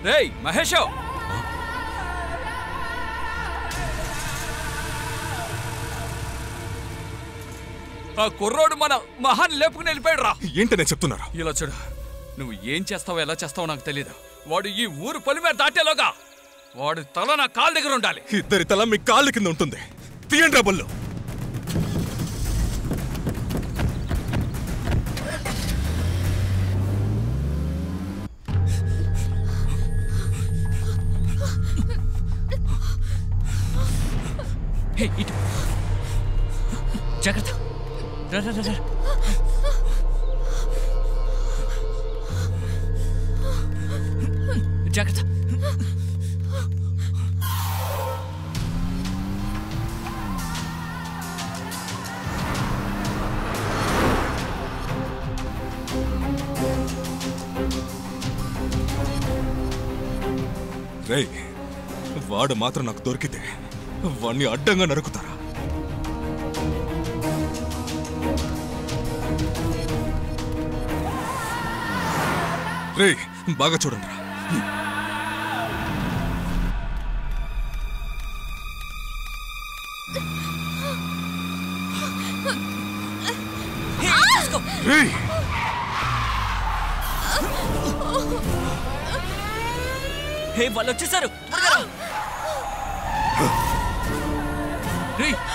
రేయ్ మహేష్, ఆ కుర్రోడు మన మహాన్ లేపుకుని వెళ్ళిపోయాడు రా. ఏంటనే చెప్తున్నారు? ఇలా చూడు, నువ్వు ఏం చేస్తావో ఎలా చేస్తావో నాకు తెలీదు. వాడు ఈ ఊరు పొలిమేర దాటేలోగా వాడు తల నా కాళ్ళ దగ్గర ఉండాలి. ఇద్దరి తల మీ కాళ్ళ కింద ఉంటుంది. తీయండి రా బళ్ళు. ఇటు జాగ్రత్త. జాగ్రత్త. రేయ్, వాడు మాత్రం నాకు దొరికితే వాణ్ణి అడ్డంగా నరుకుతారా? రేయ్, బాగా చూడండి రా. రేయ్, వాళ్ళు వచ్చేసారు.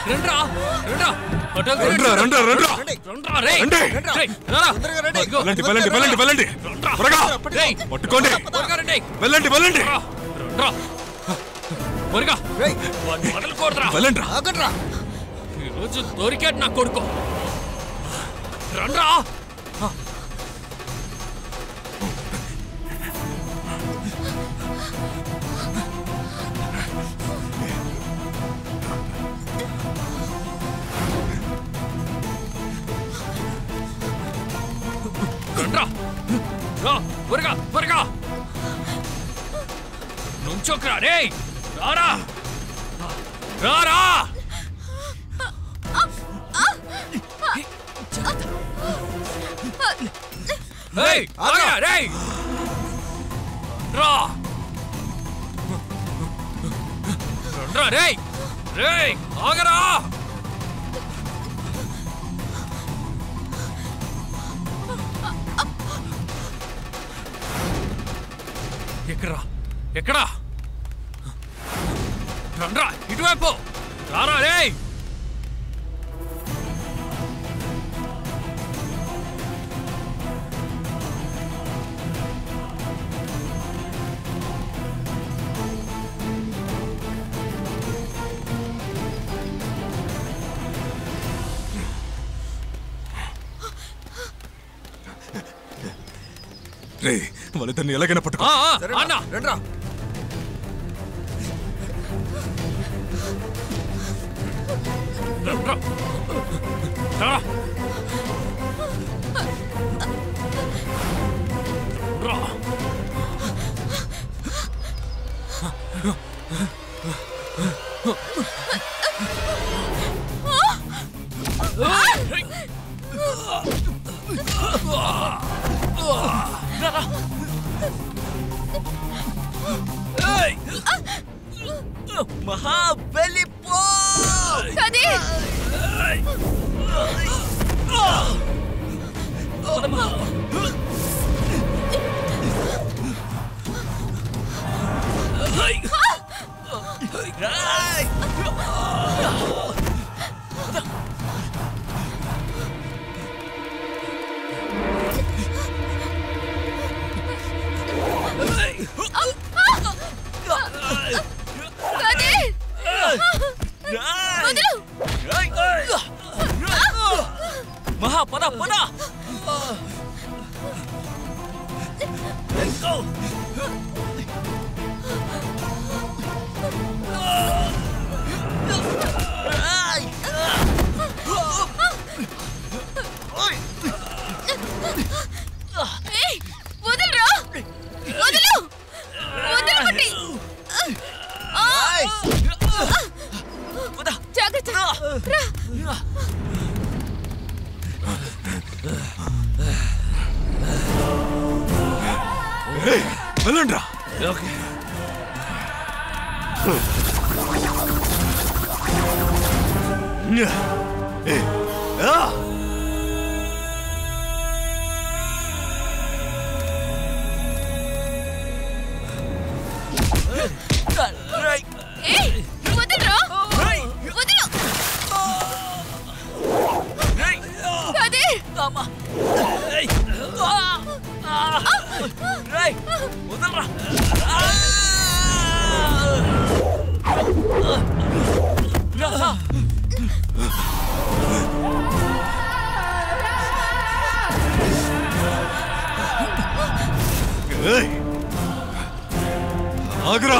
రండ్రా రండ్రా రండ్రా రండ్రా రండ్రా రండి. వెళ్ళండి వెళ్ళండి వెళ్ళండి త్వరగా పట్టుకోండి. వెళ్ళండి వెళ్ళండి వెళ్ళండి. ఈరోజు దొరికాడు నా కొడుకు. రండ్రా. త్వరగా త్వరగా నుంచోకరా. రే రారా రారా. రే రే ఆగరా. ఎక్కడా ఎక్కడా? రండ్రా ఇటువైపు రారా. రే రే, వాళ్ళిద్దరిని ఎలాగైనా పట్టుకో. రండ్రా. మహాబలి పో. మహా పద పద. Let's go. వెళ్ళండ్రా. ఓకే. ఆగ్రా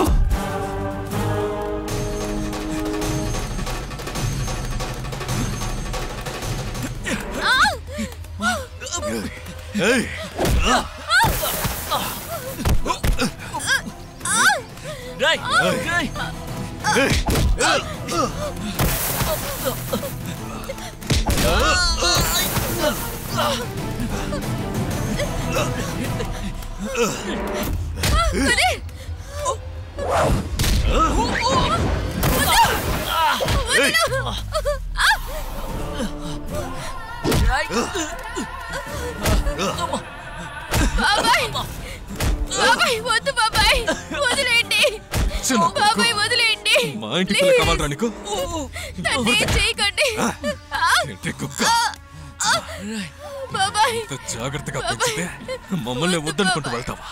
మా ఇంటి పిల్ల కావాలరా నీకు? జాగ్రత్తగా పెంచితే మమ్మల్ని వద్దనుకుంటూ వెళ్తావా?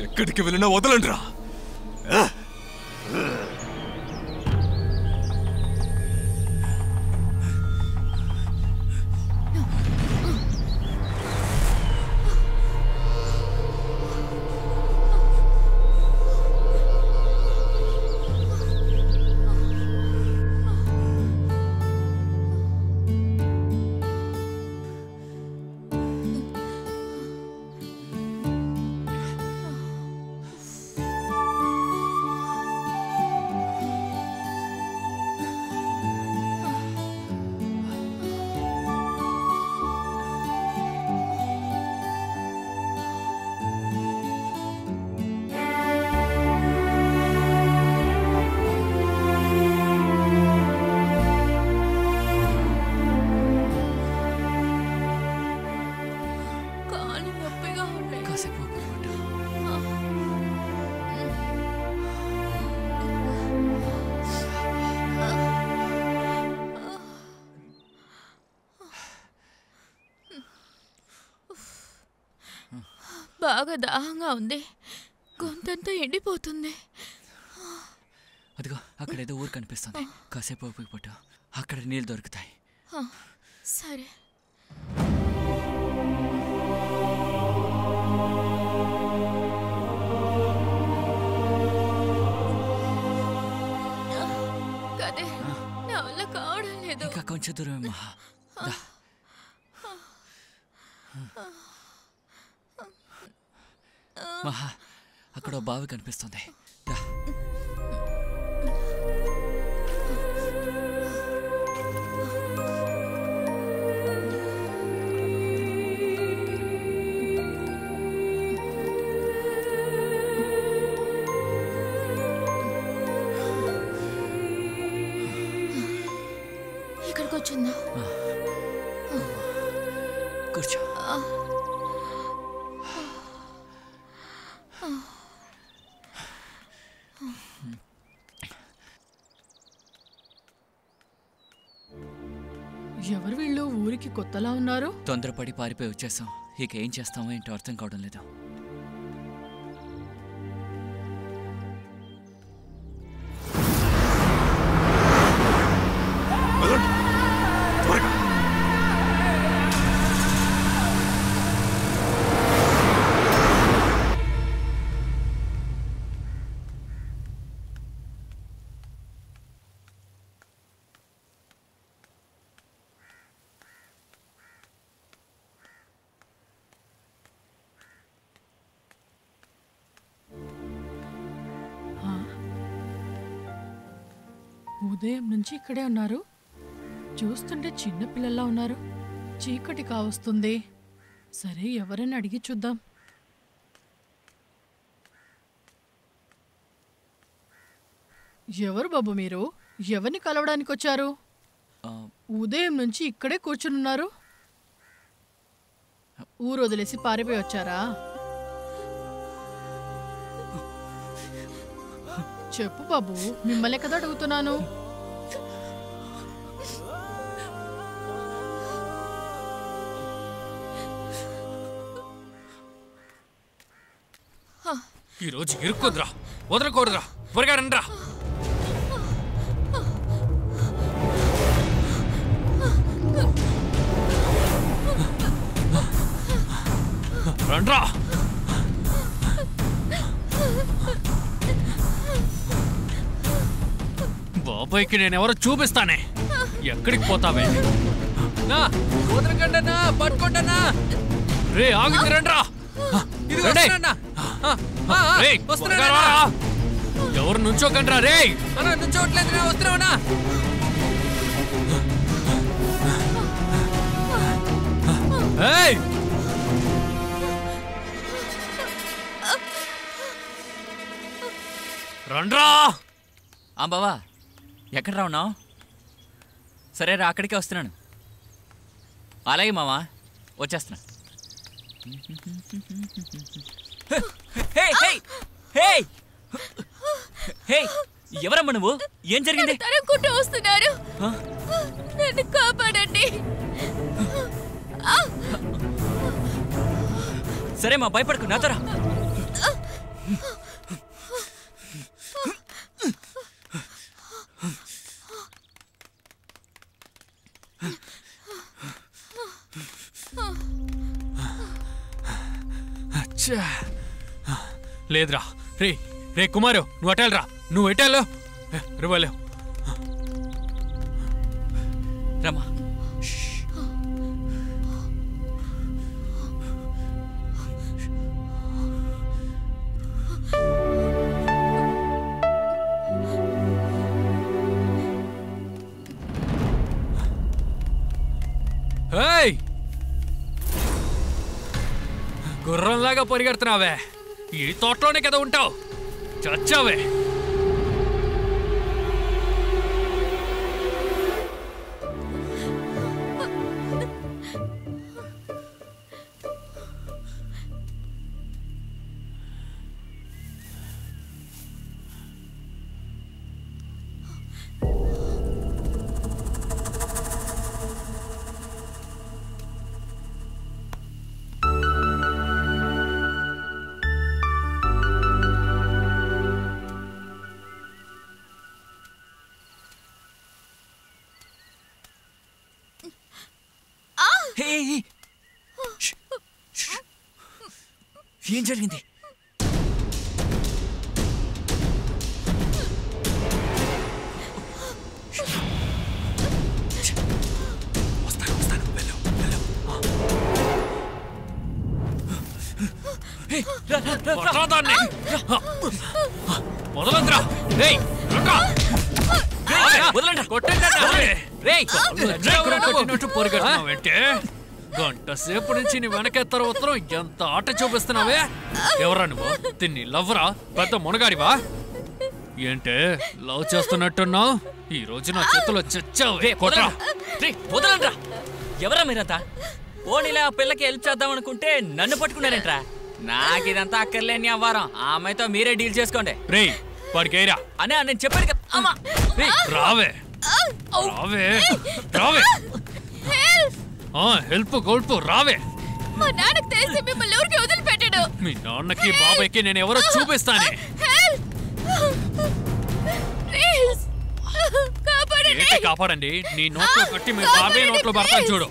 ఎక్కడికి వెళ్ళినా వదలండి రా. బాగా దాహంగా ఉంది. గొంతంతా ఎండిపోతుంది. అదిగో అక్కడ ఏదో ఊరు కనిపిస్తుంది. కాసేపు ఓపిక పట్టు, అక్కడ నీళ్ళు దొరుకుతాయి. సరే. కదే నా వల్ల కావడం లేదు. ఇంకా కొంచెం దూరమే మహా. మహా అక్కడ బావి కనిపిస్తుంది. ఇక్కడికి వచ్చిందా? కూర్చో. ఎవరు వీళ్ళు ఊరికి కొత్తలా ఉన్నారు? తొందరపడి పారిపోయి వచ్చేసాం. ఇక ఏం చేస్తామో ఏంటో అర్థం కావడం లేదు. ఉదయం నుంచి ఇక్కడే ఉన్నారు. చూస్తుంటే చిన్న పిల్లల్లా ఉన్నారు. చీకటి కావస్తుంది. సరే, ఎవరైనా అడిగి చూద్దాం. ఎవరు బాబు మీరు? ఎవరిని కలవడానికి వచ్చారు? ఉదయం నుంచి ఇక్కడే కూర్చునున్నారు. ఊరు వదిలేసి పారిపోయి వచ్చారా? చెప్పు బాబు, మిమ్మల్ని కదా అడుగుతున్నాను. ఈరోజు ఇరుక్కుందిరా, వదలకూడదురా, త్వరగా రండిరా. రండ్రా. బాబాయ్కి నేనెవరో చూపిస్తానే. ఎక్కడికి పోతావే? వదలకండన్నా, పట్టుకోండన్నా. రే ఆగింది, రండ్రా. ఎవరు నుంచోకండ్రా రే. అన్నా నుంచోట్లేదు, వస్తున్నావన్నా. రండ్రా. బావా, ఎక్కడ రా ఉన్నావు? సరే రా, అక్కడికే వస్తున్నాను. అలాగే మావా, వచ్చేస్తున్నా. ఎవరమ్మా నువ్వు? ఏం జరిగింది? తరుముకుంటూ వస్తున్నారు, నన్ను కాపాడండి. సరే మా, భయపడకు, నాతో రా. లేదురా. రే రే కుమారు, నువ్వు అటెల్రా. నువ్వు ఎటెళ్ళు రివ్వలేవు. రమ్మా. గుర్రంలాగా పరిగెడుతున్నావే. ఈ తోటలోనే కదా ఉంటావు. చచ్చావే. ఏం జరిగింది? వదలంద్రా. పరిగెడుతున్నావంటే గంట సేపు నుంచి నీ వెనకెత్తర ఉత్తరం ఎంత ఆట చూపిస్తున్నావే. ఎవరా నువ్వు? తిన్ని లవ్వరా? పెద్ద మునగాడివా ఏంటే? లవ్ చేస్తున్నట్టున్నావు. ఈ రోజు నా చేతిలో చచ్చావే. వదలండ్రా. ఎవరా మీరంతా? ఓనిలా ఆ పిల్లకి హెల్ప్ చేద్దాం అనుకుంటే నన్ను పట్టుకున్నారేంట్రా? నాకు ఇదంతా అక్కర్లేని అవ్వారం. ఆమెతో మీరే డీల్ చేసుకోండి. రే వాడికి ఏరా అనే నేను చెప్పాను కదా. రావే రావే రావే. హెల్ప్ గోల్పు రావే. మా నాన్నకి తెలిసి మిమ్మల్ని ఊరికి వదిలిపెట్టాడు. మీ నాన్నకి బాబాయ్కి నేను ఎవరో చూపిస్తానే. కాపాడండి. నీ నోట్లో కట్టి మీ బాబాయ్ నోట్లో పడతాను చూడు.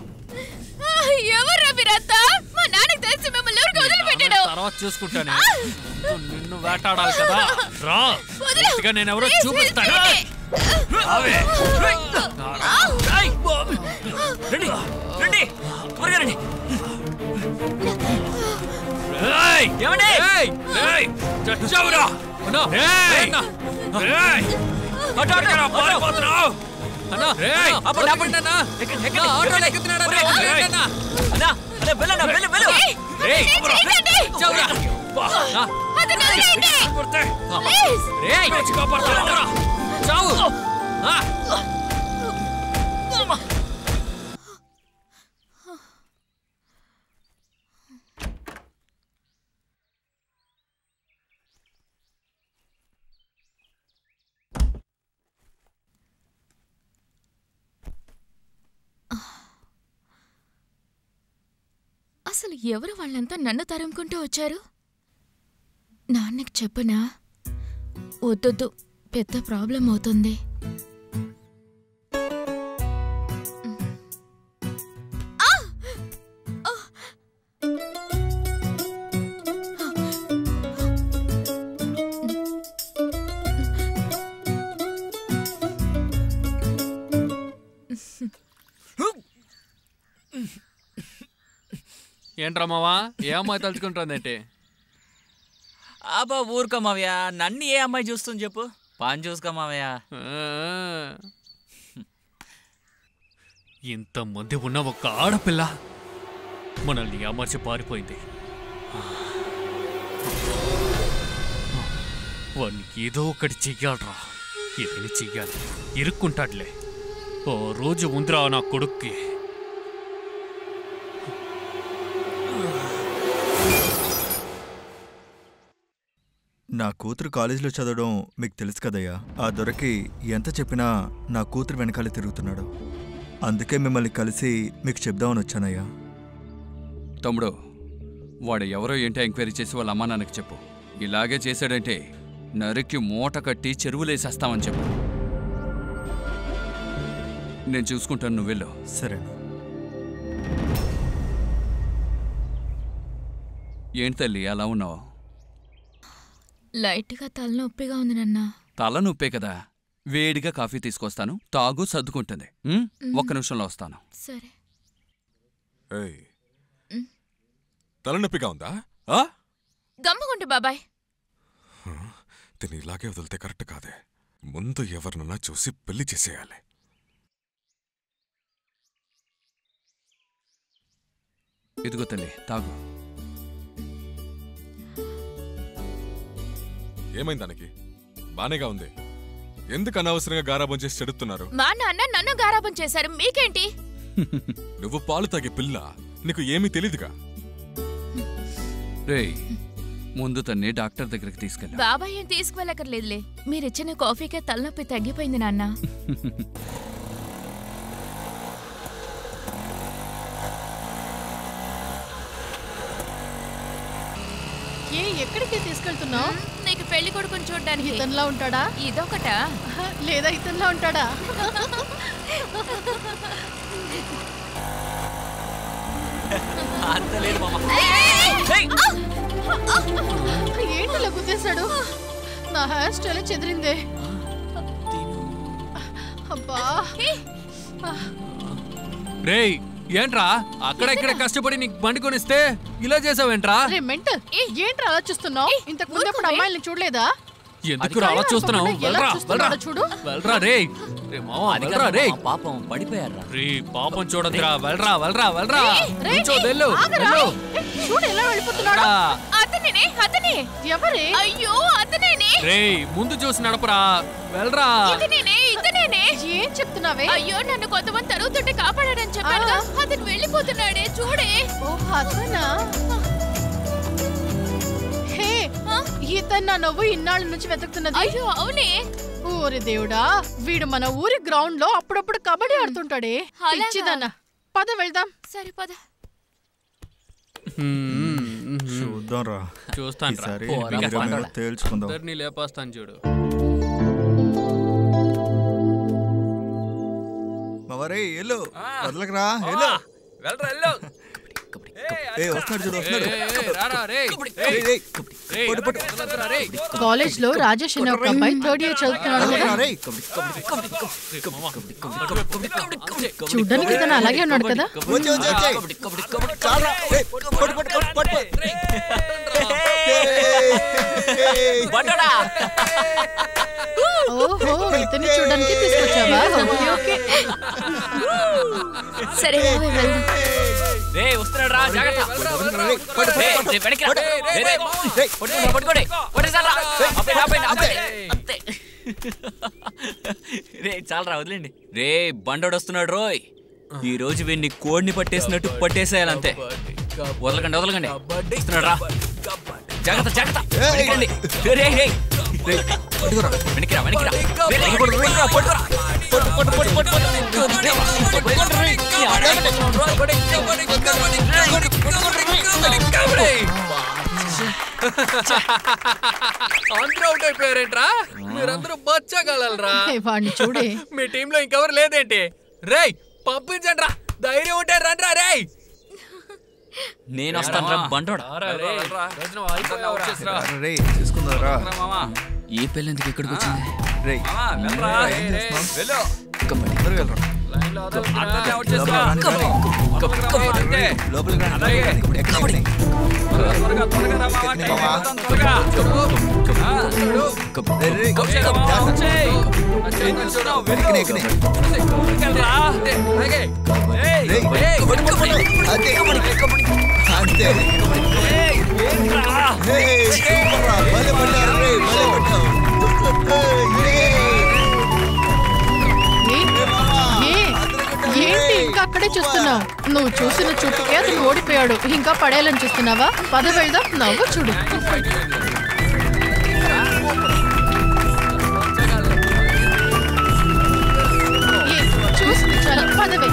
ఎవరు మీరంతా? మా నాన్నకి తెలిసి మిమ్మల్ని ఊరికి వదిలిపెట్టాడు. తర్వాత చూసుకుంటానే. నిన్ను వేటాడాలి కదా. రా, నేను ఎవరో చూపిస్తాను. రావే. రండి త్వరగా రండి. చచ్చావురా. అసలు ఎవరు వాళ్ళంతా నన్ను తరుముకుంటూ వచ్చారు? నాన్నకి చెప్పనా? వద్దొద్దు, పెద్ద ప్రాబ్లం అవుతుంది. ఏంట్రా మావా, ఏ అమ్మాయి తలుచుకుంటుందంటే? అబ్బా ఊరుకో మావయ్య, నన్ను ఏ అమ్మాయి చూస్తుంది చెప్పు. పని చూసుకో మావయ్య. ఇంతమంది ఉన్న ఒక ఆడపిల్ల మనల్ని అమర్చి పారిపోయింది. వాడిని ఏదో ఒకటి చెయ్యాలరా. ఏదైనా చెయ్యాలి. ఇరుక్కుంటాడులే. ఓ రోజు ముందురా నా కొడుక్కి. నా కూతురు కాలేజీలో చదవడం మీకు తెలుసు కదయ్యా. ఆ దొరకి ఎంత చెప్పినా నా కూతురు వెనకాలే తిరుగుతున్నాడు. అందుకే మిమ్మల్ని కలిసి మీకు చెప్దామని వచ్చానయ్యా. తమ్ముడు, వాడు ఎవరో ఏంటో ఎంక్వైరీ చేసి వాళ్ళ అమ్మా నాన్నకి చెప్పు. ఇలాగే చేశాడంటే నరికి మూట కట్టి చెరువులేసేస్తామని చెప్పు. నేను చూసుకుంటాను, నువ్వు వెళ్ళు. సరేనా? ఏంటి తల్లి అలా ఉన్నావు? లైట్గా తలనొప్పిగా ఉంది నాన్న. తలనొప్పే కదా, వేడిగా కాఫీ తీసుకొస్తాను, తాగు, సర్దుకుంటుంది. ఒక్క నిమిషంలో వస్తాను. సరే. తలనొప్పిగా ఉందా? గమ్ముకుంటు బాబాయ్. తిని ఇలాగే వదిలితే కరెక్ట్ కాదే. ముందు ఎవరినన్నా చూసి పెళ్లి చేసేయాలి. ఇదిగో తల్లి, తాగు. ఏమైంది దానికి? బానేగా ఉంది. ఎందుకు అనవసరంగా గారాబం చేసి చెడుతున్నారు? మా నాన్న నన్ను గారాబం చేశారు, మీకేంటి? నువ్వు పాలు తాగే పిల్ల, నీకు ఏమీ తెలీదుగా. రేయ్, ముందు తన్ని డాక్టర్ దగ్గరికి తీసుకెళ్ళా. బాబాయ్ ఏం తీసుకువెళ్ళకర్లేదులే. మీరిచ్చిన కాఫీకే తలనొప్పి తగ్గిపోయింది నాన్న. ఎక్కడికి తీసుకెళ్తున్నావు? నీకు పెళ్లి కొడుకుని చూడడానికి. ఇతనిలా ఉంటాడా? ఇదొకటా లేదా ఇతనిలా ఉంటాడా? ఏంటిలా గుద్దేశాడు? నా హెయిర్ స్టైల్ చెదిరిందే. అబ్బా. రేయ్, ఏంట్రా అక్కడ ఇక్కడ కష్టపడి నీకు బండి కొనిస్తే ఇలా చేసావేంట్రా? మెంటల్, ఏంట్రా అలా చూస్తున్నావు? ఇంతకు ముందు ఎప్పుడు అమ్మాయిల్ని చూడలేదా? ఎందుకు అలా చూస్తున్నావు? చూడు. వెళ్ళరా రేయ్. పాపం పడిపోయారా? రే పాపం చూడద్దురా. వెళ్ళరా వెళ్ళరా వెళ్ళరా. చూడు ఎలా వెళ్ళిపోతున్నాడు. అతనేనే. అతనే. ఎవరే? అయ్యో అతనేనే. రేయ్ ముందు చూసి నడపరా. వెళ్ళరా. ఇతనేనే. ఇతనేనే. ఏం చెప్తున్నావే? అయ్యో నన్ను కొంతమంది తరుగుతుంటే కాపాడాడని చెప్పానుగా. అతను వెళ్ళిపోతున్నాడే చూడే. ఓహ్ అతనా? హే, ఇతన్నా నువ్వు ఇన్నాళ్ళ నుంచి వెతుకుతున్నది? అయ్యో అవునే. ఊరి దేవుడా, వీడు మన ఊరి గ్రౌండ్ లో అప్పుడప్పుడు కబడ్డీ ఆడుతుంటాడే. పిచ్చిదన్నా. పద వెళ్దాం. సరే పద. చూద్దాం రా. చూస్తాను ఈసారి మీరేమో తేల్చుకుందాం. ఇద్దరిని లేపేస్తాను చూడు. మవరే ఎల్లు వదలకరా ఎల్లు. వెళ్ళరా వెళ్ళు. వస్తున్నాడు చూడు వస్తున్నాడు. కాలేజ్ లో రాజేష్ అనే ఒక అబ్బాయి 3rd year చదువుతున్నాడు కదా. చూడ్డానికి తను అలాగే ఉన్నాడు కదా. ఓహో ఇతన్ని చూడడానికి తీసుకొచ్చావా? ఓకే ఓకే సరే రావే వెళ్దాం. రే వస్తున్నాడు రా, జాగ్రత్త. రే చాలరా వదిలేండి. రే బండోడు వస్తున్నాడు రోయ్. ఈ రోజు వీడిని కోడిని పట్టేసినట్టు పట్టేసేయాలంతే. వదలకండి వదలకండి. వస్తున్నాడు రా, జాగ్రత్త జాగ్రత్త. వెనకండి. వెనక్కిరా వెనక్కిరా. అందరూ అవుట్ అయిపోయారేంట్రా? మీరందరూ బచ్చగలరా? వాడిని చూడే. మీ టీంలో ఇంకెవరు లేదేంటి? రేయ్ పంపించండి రా, ధైర్యం ఉంటే రండి రా. రేయ్ నేను వస్తాను రా బండోడా. తీసుకుందారా. ఏ పెళ్ళి ఎందుకు ఇక్కడికి వచ్చింది? ఏంటి ఇంకా అక్కడే చూస్తున్నావు? నువ్వు చూసిన చూపుకే అతను ఓడిపోయాడు. ఇంకా పడేయాలని చూస్తున్నావా? పద వెళ్దాం. నవ్వు చూడు. చూసింది చాలు, పదవే.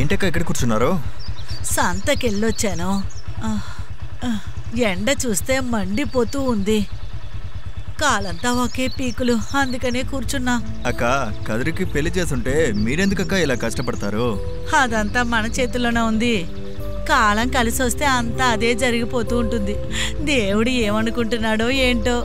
ఏంటక్క ఇక్కడ కూర్చున్నారు? సంతకెళ్ళొచ్చాను. ఎండ చూస్తే మండిపోతూ ఉంది. కాలంతా ఒకే పీకులు, అందుకనే కూర్చున్నా. అక్క కదిరికి పెళ్లి చేసుంటే మీరెందుకక్క ఇలా కష్టపడతారు? అదంతా మన చేతుల్లోనే ఉంది. కాలం కలిసి వస్తే అంతా అదే జరిగిపోతూ ఉంటుంది. దేవుడు ఏమనుకుంటున్నాడో ఏంటో.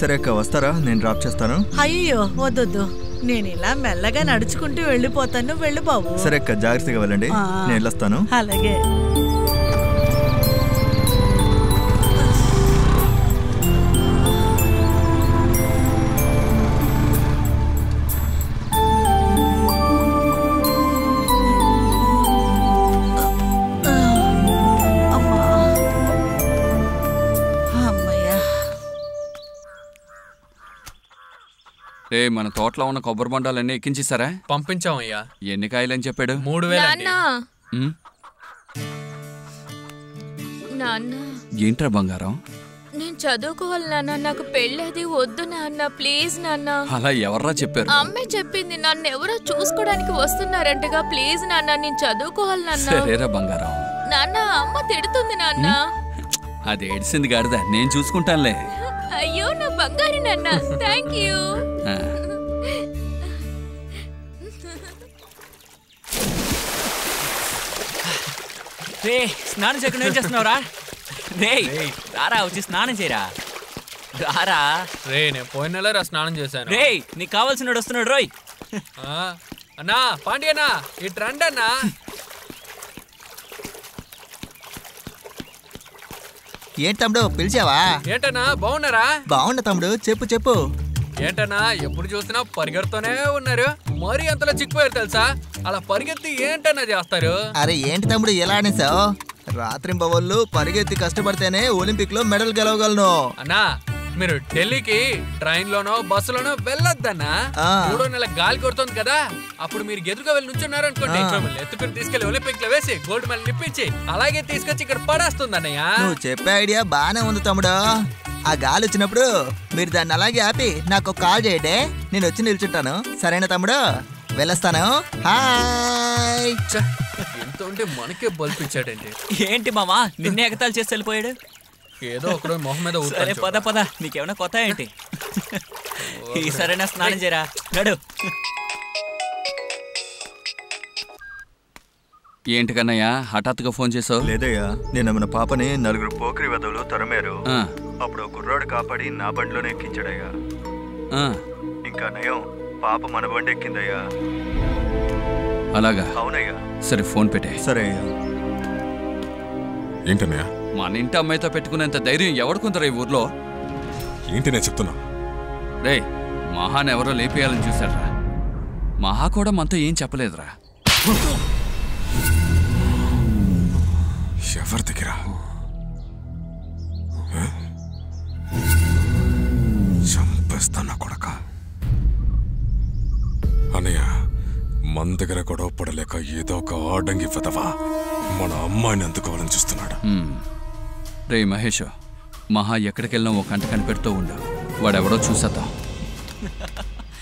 సరే అక్క వస్తారా? నేను డ్రాప్ చేస్తాను. అయ్యో వద్దొద్దు, నేను ఇలా మెల్లగా నడుచుకుంటూ వెళ్ళిపోతాను. వెళ్ళు బాబు. సరే అక్క జాగ్రత్తగా వెళ్ళండి. నేను వెళ్ళొస్తాను. అలాగే. రే మన తోటలో ఉన్న కొబ్బరి బండాలన్నీ ఎక్కించేసారా? పంపించామయ్యా. ఎన్ని కాయలని చెప్పాడు? 3000. నాన్న ఏంట్రా బంగారం? నేను చదువుకోవాలి నాన్న. నాకు పెళ్ళది వద్దు నాన్న. ప్లీజ్ నాన్న. అలా ఎవర్రా చెప్పారు? అమ్మే చెప్పింది. నన్ను ఎవరో చూసుకోవడానికి వస్తున్నారంటగా. ప్లీజ్ నాన్న, నేను చదువుకోవాలి నాన్న. సరేరా బంగారం. నాన్న అమ్మ తిడుతుంది నాన్న. అది ఏడ్చింది గాడిదా, నేను చూసుకుంటానులే. అయ్యో నా బంగారు నాన్న. Thank you. రే స్నానం చేయకుండా ఏం చేస్తున్నావురా? రే రారా, వచ్చి స్నానం చేయరా. రారా. రే నేను పోయిన నెల స్నానం చేశాను. రే నీకు కావాల్సినోడు వస్తున్నాడు రోయ్. అన్నా పాండి అన్నా, ఇటు రండి అన్నా. ఏంటి తమ్ముడు పిలిచావా? ఏంటన్నా బాగున్నారా? బాగున్నా తమ్ముడు, చెప్పు చెప్పు. ఏంటన్నా ఎప్పుడు చూసినా పరిగెడుతూనే ఉన్నారు. మరీ అంతలో చిక్కుపోయారు తెలుసా? అలా పరిగెత్తి ఏంటన్నా చేస్తారు? అరే ఏంటి తమ్ముడు ఎలా అనేసావు? రాత్రింబవళ్ళు పరిగెత్తి కష్టపడితేనే ఒలింపిక్ లో మెడల్ గెలవగలను. అన్నా మీరు ఢిల్లీకి ట్రైన్ లోనో బస్సులోనో వెళ్ళొద్దన్నా. 3వ నెల గాలి కొడుతుంది కదా, అప్పుడు మీరు ఎదురుగా వెళ్ళి నుంచున్నారు అనుకోండి, ఎత్తుకుని తీసుకెళ్లి ఒలింపిక్ లో వేసి గోల్డ్ మెడల్ నిప్పించి అలాగే తీసుకొచ్చి ఇక్కడ పడేస్తుంది అన్నయ్య. నువ్వు చెప్పే ఐడియా బానే ఉంది తమ్ముడు. ఆ గాలి వచ్చినప్పుడు మీరు దాన్ని అలాగే ఆపి నాకు కాల్ చేయండి, నేను వచ్చి నిల్చుంటాను. సరేనా తమ్ముడు? వెళ్ళొస్తాను. హాయ్. ఎంత ఉంటే మనకే బల్పించాడండి. ఏంటి మామా నిన్నే ఎగతాలు చేసి వెళ్ళిపోయాడు? ఏదో ఒకడు మొహం మీద సరే పద పద, నీకేమైనా కొత్త ఏంటి? ఈసారైనా స్నానం చేయరా, నడు. ఏంటి కన్నయ్య హఠాత్తుగా ఫోన్ చేసావు? లేదయ్యా, నేను మన పాపని 4 పోకిరి వెధవులు తరిమారు. అప్పుడు కుర్రాడు కాపాడి నా బండిలోనే ఎక్కించాడయ్యా. ఇంకా నయం, పాప మన బండి ఎక్కిందయ్యా. అలాగా? అవునయ్యా. సరే ఫోన్ పెట్టే. సరే అయ్యా. ఏంటన్నయ్యా? మన ఇంటి అమ్మాయితో పెట్టుకునేంత ధైర్యం ఎవడుకుందరా ఈ ఊర్లో? ఏంటి నేను చెప్తున్నా? రే మహాన్ ఎవరో లేపేయాలని చూశాడ్రా. మహా కూడా మనతో ఏం చెప్పలేదురా. ఎవరి దగ్గర? చంపేస్తానా కొడక. అన్నయ్య మన దగ్గర గొడవ పడలేక ఏదో ఒక ఆడంగి వెదవా మన అమ్మాయిని అందుకోవాలని చూస్తున్నాడు. రే మహేష్, మహా ఎక్కడికెళ్ళినా ఒక కంట కనిపెడుతూ ఉండు. వాడెవడో చూసేద్దాం.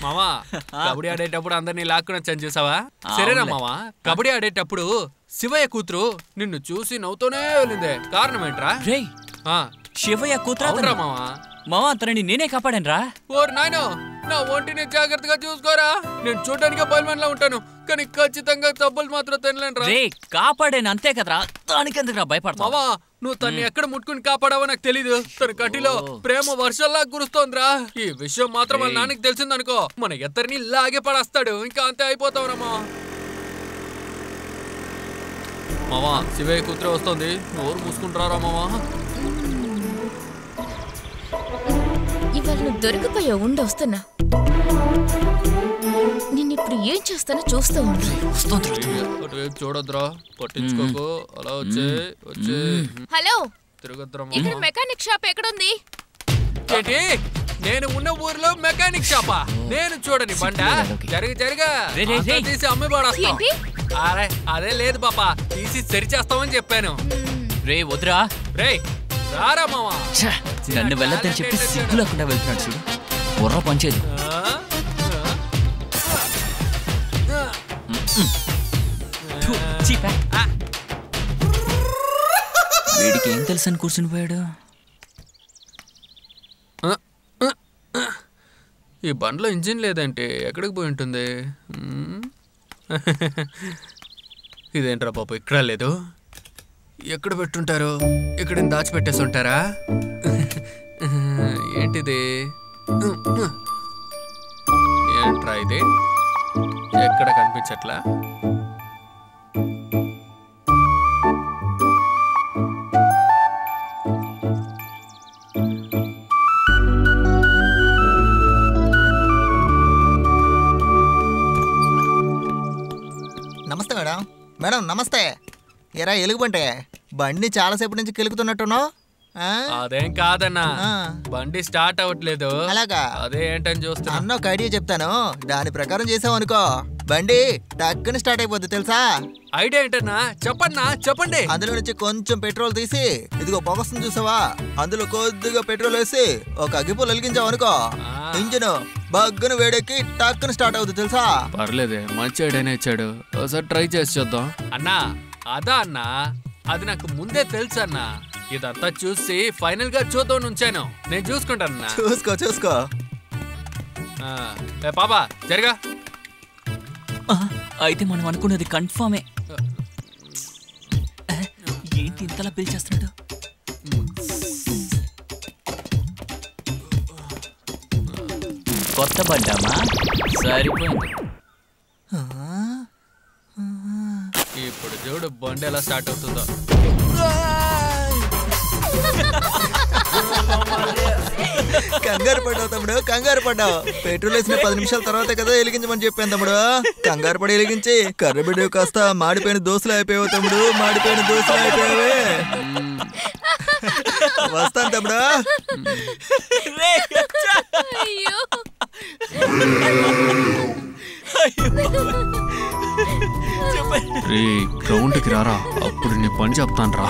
మామా కబడ్డీ ఆడేటప్పుడు అందరినీ లాక్కుని వచ్చాను చూసావా? సరేనా మామా, కబడ్డీ ఆడేటప్పుడు శివయ్య కూతురు నిన్ను చూసి నవ్వుతూనే వెళ్ళిందే, కారణం ఏంట్రా? రే శివయ్య కూతురా మామా? మామా తనని నేనే కాపాడాను రా. ఓర్ నాయనో, నా ఒంటిని జాగ్రత్తగా చూసుకోరా. నేను చూడడానికి బయలుమనిలా ఉంటాను, కానీ ఖచ్చితంగా తప్పులు మాత్రం తినలేను రా. కాపాడాను అంతే కదరా, దానికెందుకు భయపడతా? మామా నువ్వు తన్ని ఎక్కడ ముట్టుకుని కాపాడావో నాకు తెలీదు. తన కటిలో ప్రేమ వర్షంలా కురుస్తోందిరా. ఈ విషయం మాత్రం వాళ్ళ నాన్నకి తెలిసిందనుకో, మన ఇద్దరిని లాగే పడేస్తాడు. ఇంకా అంతే అయిపోతావురా మావా. మావా శివయ్య కూతురే వస్తుంది, నోరు మూసుకుంటారా మావా? ఇవాళ నువ్వు దొరికిపోయా, ఉండి వస్తున్నా. నిన్నిప్పుడు ఏం చేస్తానో చూస్తూ ఉండు. చూడొద్దురా, పట్టించుకోకు. అలా వచ్చే హలో, తిరగద్దురా. ఇక్కడ మెకానిక్ షాప్ ఎక్కడుంది? ఏంటి నేను ఉన్న ఊర్లో మెకానిక్ షాపా? నేను చూడని బండ జరిగా తీసి అమ్మి పడేస్తా. అరే అదే లేదు పాపా, తీసి సరిచేస్తామని చెప్పాను. రే వద్దురా. రే రారా మావా. నన్ను వెళ్ళొద్దని చెప్పి సిగ్గు లేకుండా వెళ్తున్నాడు చూడు, బుర్ర పంచేది. వీడికి ఏం తెలుసు అని కూర్చుని పోయాడు. ఈ బండ్లో ఇంజిన్ లేదంటే ఎక్కడికి పోయి ఉంటుంది? ఇదేంట్రా పాప ఇక్కడ లేదు? ఎక్కడ పెట్టుంటారు? ఇక్కడ దాచిపెట్టేసి ఉంటారా? ఏంటిది? ఏంట్రా ఇది? ఎక్కడ కనిపించట్లా? నమస్తే మేడం. మేడం నమస్తే. ఎరా ఎలుగుబంటే, బండి చాలాసేపు నుంచి కెలుకుతున్నట్టున్నావు. అదేం కాదన్నా, బండి స్టార్ట్ అవ్వట్లేదు. అలాగా? అదే ఏంటని చూస్తున్నా. అన్న ఒక ఐడియా చెప్తాను, దాని ప్రకారం చేసావు అనుకో, బండి టక్కుని స్టార్ట్ అయిపోద్ది తెలుసా? ఐడియా ఏంటన్నా? చెప్పండి. అందులో నుంచి కొంచెం పెట్రోల్ తీసి, ఇదిగో పొగస్తుంది చూసావా, అందులో కొద్దిగా పెట్రోల్ వేసి ఒక అగ్గిపుల్ల వెలిగించావు అనుకో, ఇంజిన్ బగ్గును వేడెక్కి టక్కుని స్టార్ట్ అవుతుంది తెలుసా? పర్లేదే, మంచి ఐడియానే ఇచ్చాడు. ఒకసారి ట్రై చేసి చూద్దాం. అన్నా అదా అన్నా, అది నాకు ముందే తెలుసు అన్నా. ఇదంతా చూసి ఫైనల్ గా చూద్దాం ఉంచాను. నేను చూసుకుంటానన్నా. చూసుకో. పాపా జరగా. అయితే మనం అనుకున్నది కన్ఫర్మే. ఏంటి ఇంతలా పిలిచేస్తున్నాడు? కొత్త బండామా? సరిపోయింది. ఇప్పుడు చూడు బండి ఎలా స్టార్ట్ అవుతుందో. కంగారు పడ్డావు తమ్ముడు, కంగారు పడ్డావు. పెట్రోల్ వేసిన 10 నిమిషాల తర్వాత కదా వెలిగించమని చెప్పాను తమ్ముడు. కంగారు పడి వెలిగించి కర్రబిడ్డ కాస్త మాడిపోయిన దోశలు అయిపోయావు తమ్ముడు, మాడిపోయిన దోశలు అయిపోయావే. వస్తాను తమ్ముడు. రే గ్రౌండ్కి రారా, అప్పుడు నీ పని చెప్తాను రా.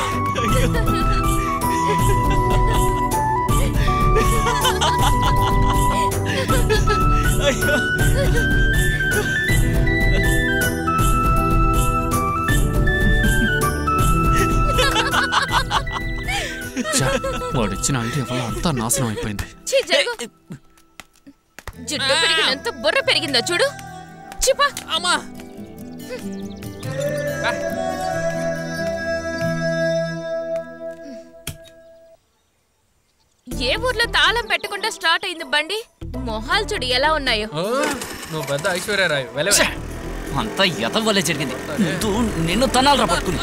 వాడిచ్చిన ఐడియా వల్ల అంతా నాశనం అయిపోయింది. జుట్టు పెరిగినంత బుర్ర పెరిగిందా చూడు. చిపా అమ్మా. ఏ ఊర్లో తాళం పెట్టకుండా స్టార్ట్ అయింది బండి? మొహాలు చూడు ఎలా ఉన్నాయో. నువ్వు పెద్ద ఐశ్వర్యరాయ్. వెళ్ళవే. అంతా ఎతం వల్లే జరిగింది. నిన్ను తనాలు రా పట్టుకుని.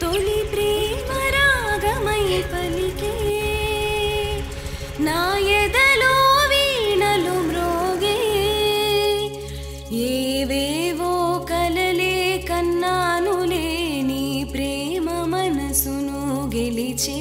తొలి ప్రేమ రాగమై పలికే నా ఎదలో వీణలు మ్రోగే ఏవేవో కలలే కన్నానులే నీ ప్రేమ మనసును గెలిచే.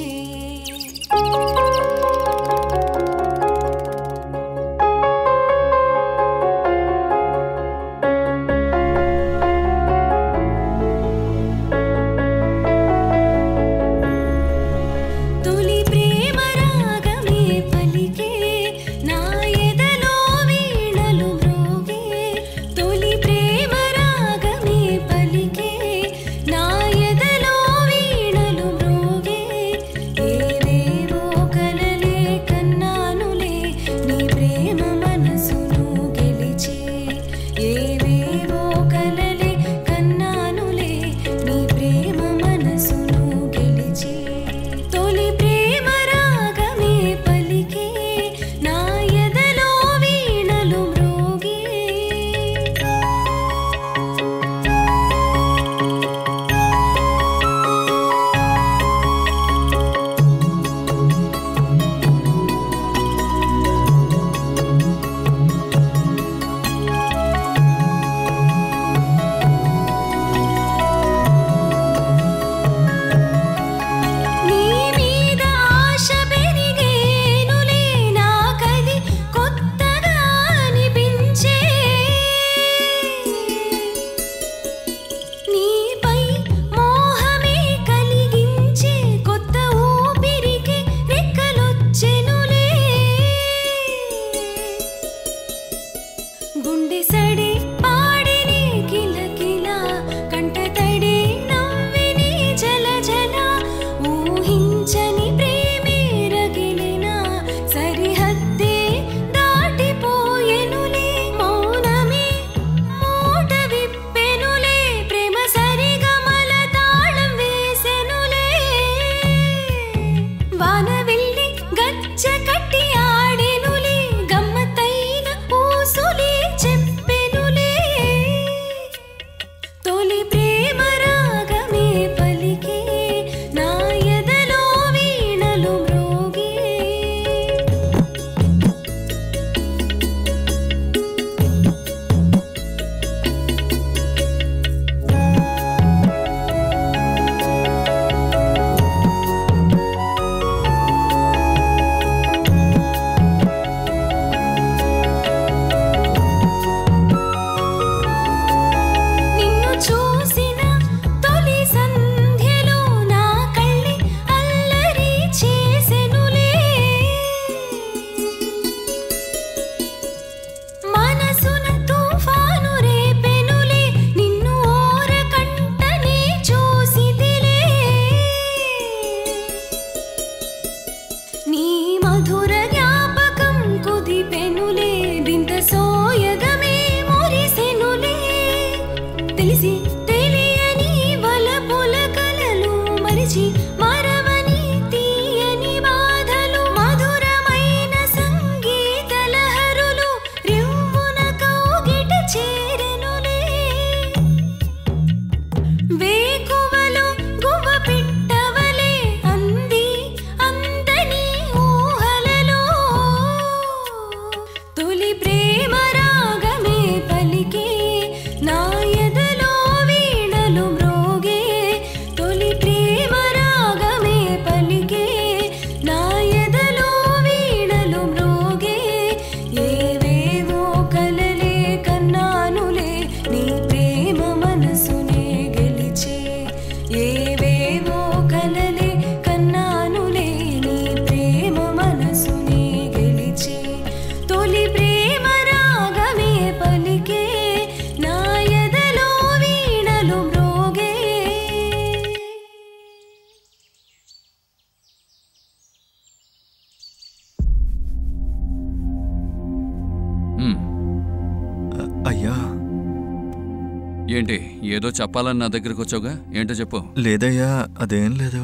ఏంటి ఏదో చెప్పాలని నా దగ్గరకు వచ్చావుగా? ఏంటో చెప్పు. లేదయ్యా, అదేం లేదు.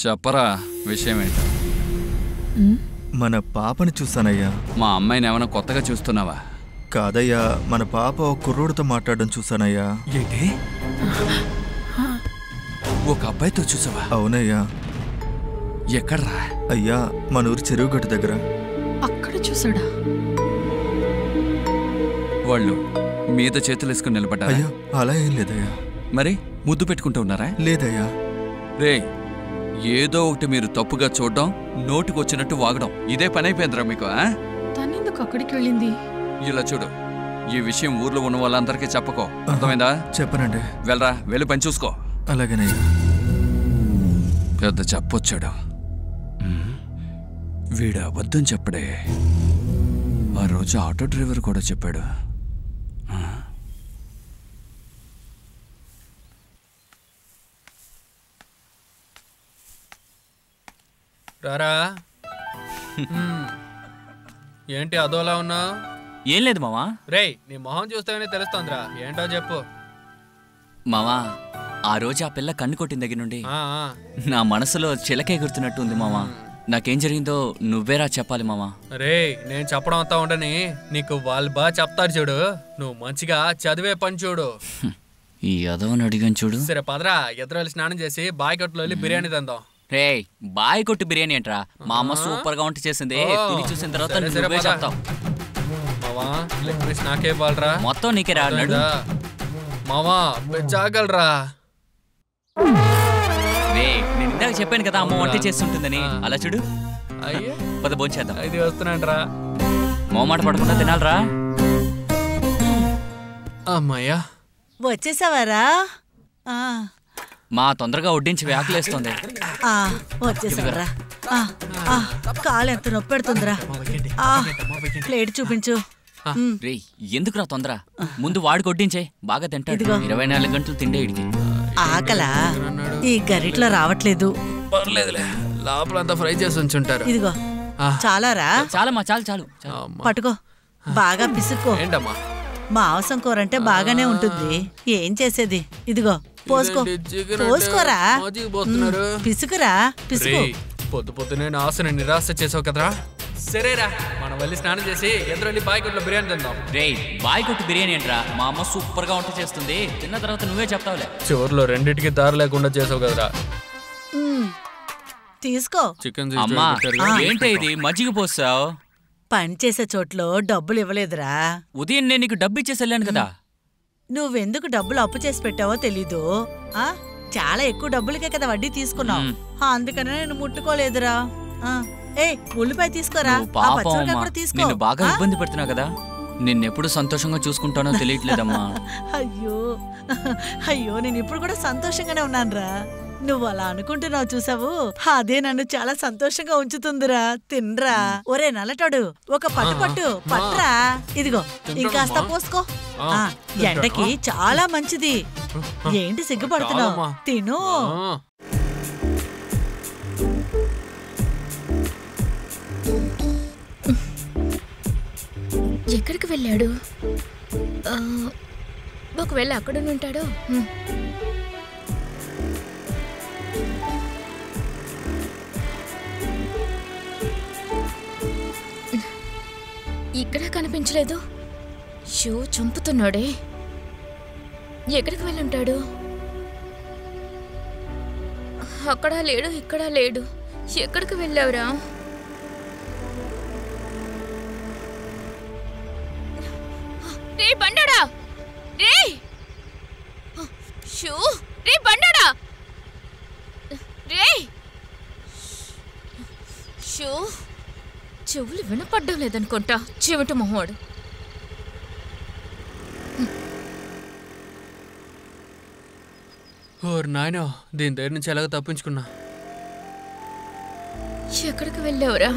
చెప్పరా విషయం ఏంటో. మన పాపని చూసానయ్యా. మా అమ్మాయిని ఏమైనా కొత్తగా చూస్తున్నావా? కాదయ్యా, మన పాప ఒక కుర్రోడితో మాట్లాడడం చూసానయ్యా. ఏంటి? ఒక అబ్బాయితో చూసావా? అవునయ్యా. ఎక్కడ్రా? అయ్యా, మన ఊరి చెరువు గట్టు దగ్గర. అక్కడ చూసాడా? వాళ్ళు మీద చేతులు వేసుకుని నిలబడ్డారా? అయ్యో, అలా ఏం లేదయ్యా. మరి ముద్దు పెట్టుకుంటూ ఉన్నారా? లేదయ్యా. రే, ఏదో ఒకటి మీరు తప్పుగా చూడడం, నోటికొచ్చినట్టు వాగడం, ఇదే పని అయిపోయిందిరా మీకు. తనెందుకు అక్కడికి వెళ్ళింది? ఇలా చూడు, ఈ విషయం ఊర్లో ఉన్న వాళ్ళందరికీ చెప్పకో, అర్థమైందా? చెప్పనండి. వెళ్ళరా, వెళ్ళి పని చూసుకో. అలాగేనయ్యా. పెద్ద చెప్పొచ్చాడు. వీడు అబద్ధం చెప్పడే. ఆ రోజు ఆటో డ్రైవర్ కూడా చెప్పాడు. రారా. ఏంటి అదోలా ఉన్నావు? ఏం లేదు మావా. రేయ్, నీ మొహం చూస్తావని తెలుస్తోందిరా. ఏంటో చెప్పు మావా. ఆ రోజు ఆ పిల్ల కన్ను కొట్టిన దగ్గర నుండి నా మనసులో చిలకే గుర్తున్నట్టు ఉంది మావా. నాకేం జరిగిందో నువ్వేరా చెప్పాలి మావా. రే, నేను చెప్పడం అంతా ఉండని నీకు వాళ్ళు బాగా చెప్తారు చూడు. నువ్వు మంచిగా చదివే పని చూడు. ఈ అదవని అడిగాను చూడు. సరే పదరా, ఇద్దరు స్నానం చేసి బాయ్కట్లో వెళ్ళి బిర్యానీ తిందాం. రే, బాయ్ కొట్టు బిర్యానీ ఏంట్రా? మా అమ్మ సూపర్ గా వంట చేసింది. తిని చూసిన తర్వాత నువ్వే చెప్తావు. మావా, లెగ్ పీస్ నాకే ఇవ్వాలరా. మొత్తం నీకే రా. మావా, జాగలరా. రే, నేను ఇందాక చెప్పాను కదా అమ్మ వంట చేస్తుంటుందని. అలా చూడు. అయ్యో, పద భోంచేద్దాం. ఇది వస్తున్నాంట్రా. మోమాట పడకుండా తినాలరా. అమ్మాయ్యా, వచ్చేసావారా? మా తొందరగా వడ్డించి వ్యాకులేస్తుంది. వచ్చేసావరా? కాలు ఎంత నొప్పి పెడుతుందిరా. ప్లేట్ చూపించు. రే, ఎందుకురా తొందర? ముందు వాడికి వడ్డించే, బాగా తింటాడు. 24 గంటలు తిండే ఇడికి. ఆకలా? ఈ గరిట్లో రావట్లేదు. పర్లేదులే, లోపలంతా ఫ్రై చేసి ఉంచుంటారు. ఇదిగో, చాలారా? చాలమ్మా, చాలు చాలు. పట్టుకో, బాగా పిసుక్కో. ఏంటమ్మా? మాంసం కూర అంటే బాగానే ఉంటుంది. ఏం చేసేది? ఇదిగో పోసుకో. పోసుకోరా, పిసుకురా, పిసుకు. పొద్దు పొద్దునే ఆశను నిరాశ చేసావు కదరా. సరేరా, మనం వెళ్ళి స్నానం చేసి ఎదురు వెళ్ళి బాయ్కొట్లో బిర్యానీ తిందాం. రే, బాయ్కొట్టు బిర్యానీ ఏంట్రా? మా అమ్మ సూపర్ గా వంట చేస్తుంది. తిన్న తర్వాత నువ్వే చెప్తావులే. చివర్లో రెండింటికి దారి లేకుండా చేసావు కదరా. తీసుకో. చికెన్. అమ్మా, ఏంటి ఇది మజ్జిగ పోసావు? పని చేసే చోట్లో డబ్బులు ఇవ్వలేదురా. ఉదయం నేను నీకు డబ్బు ఇచ్చేసి వెళ్ళాను కదా. నువ్వెందుకు డబ్బులు అప్పు చేసి పెట్టావో తెలీదు. చాలా ఎక్కువ డబ్బులకే కదా వడ్డీ తీసుకున్నావు. అందుకనే నేను ముట్టుకోలేదురా. ఉల్లిపాయ తీసుకోరా. నిన్ను బాగా ఇబ్బంది పెడుతున్నా కదా. నిన్నెప్పుడు సంతోషంగా చూసుకుంటానో తెలియట్లేదమ్మా. అయ్యో అయ్యో, నేను ఇప్పుడు కూడా సంతోషంగానే ఉన్నానురా. నువ్వు అలా అనుకుంటున్నావు చూసావు, అదే నన్ను చాలా సంతోషంగా ఉంచుతుందిరా. తినరా. ఒరే నల్లటోడు, ఒక పట్టు పట్టు పట్రా. ఇదిగో, ఇంకాస్త పోసుకో. ఎండకి చాలా మంచిది. ఏంటి సిగ్గుపడుతున్నావు? తిను. ఎక్కడికి వెళ్ళాడు? ఒకవేళ అక్కడ ఉంటాడో. ఇక్కడ కనిపించలేదు. షో చంపుతున్నాడే. ఎక్కడికి వెళ్ళుంటాడు? అక్కడ లేడు, ఇక్కడ లేడు. ఎక్కడికి వెళ్ళావురా? రే బండడా, రే షో, రే బండడా, రే షో. చెవులు వినపడ్డం లేదనుకుంటా, చెవిటి మొహోడు. ఓర్ నాయనో, దీని దగ్గర నుంచి ఎలాగో తప్పించుకున్నా. ఎక్కడికి వెళ్ళావురా?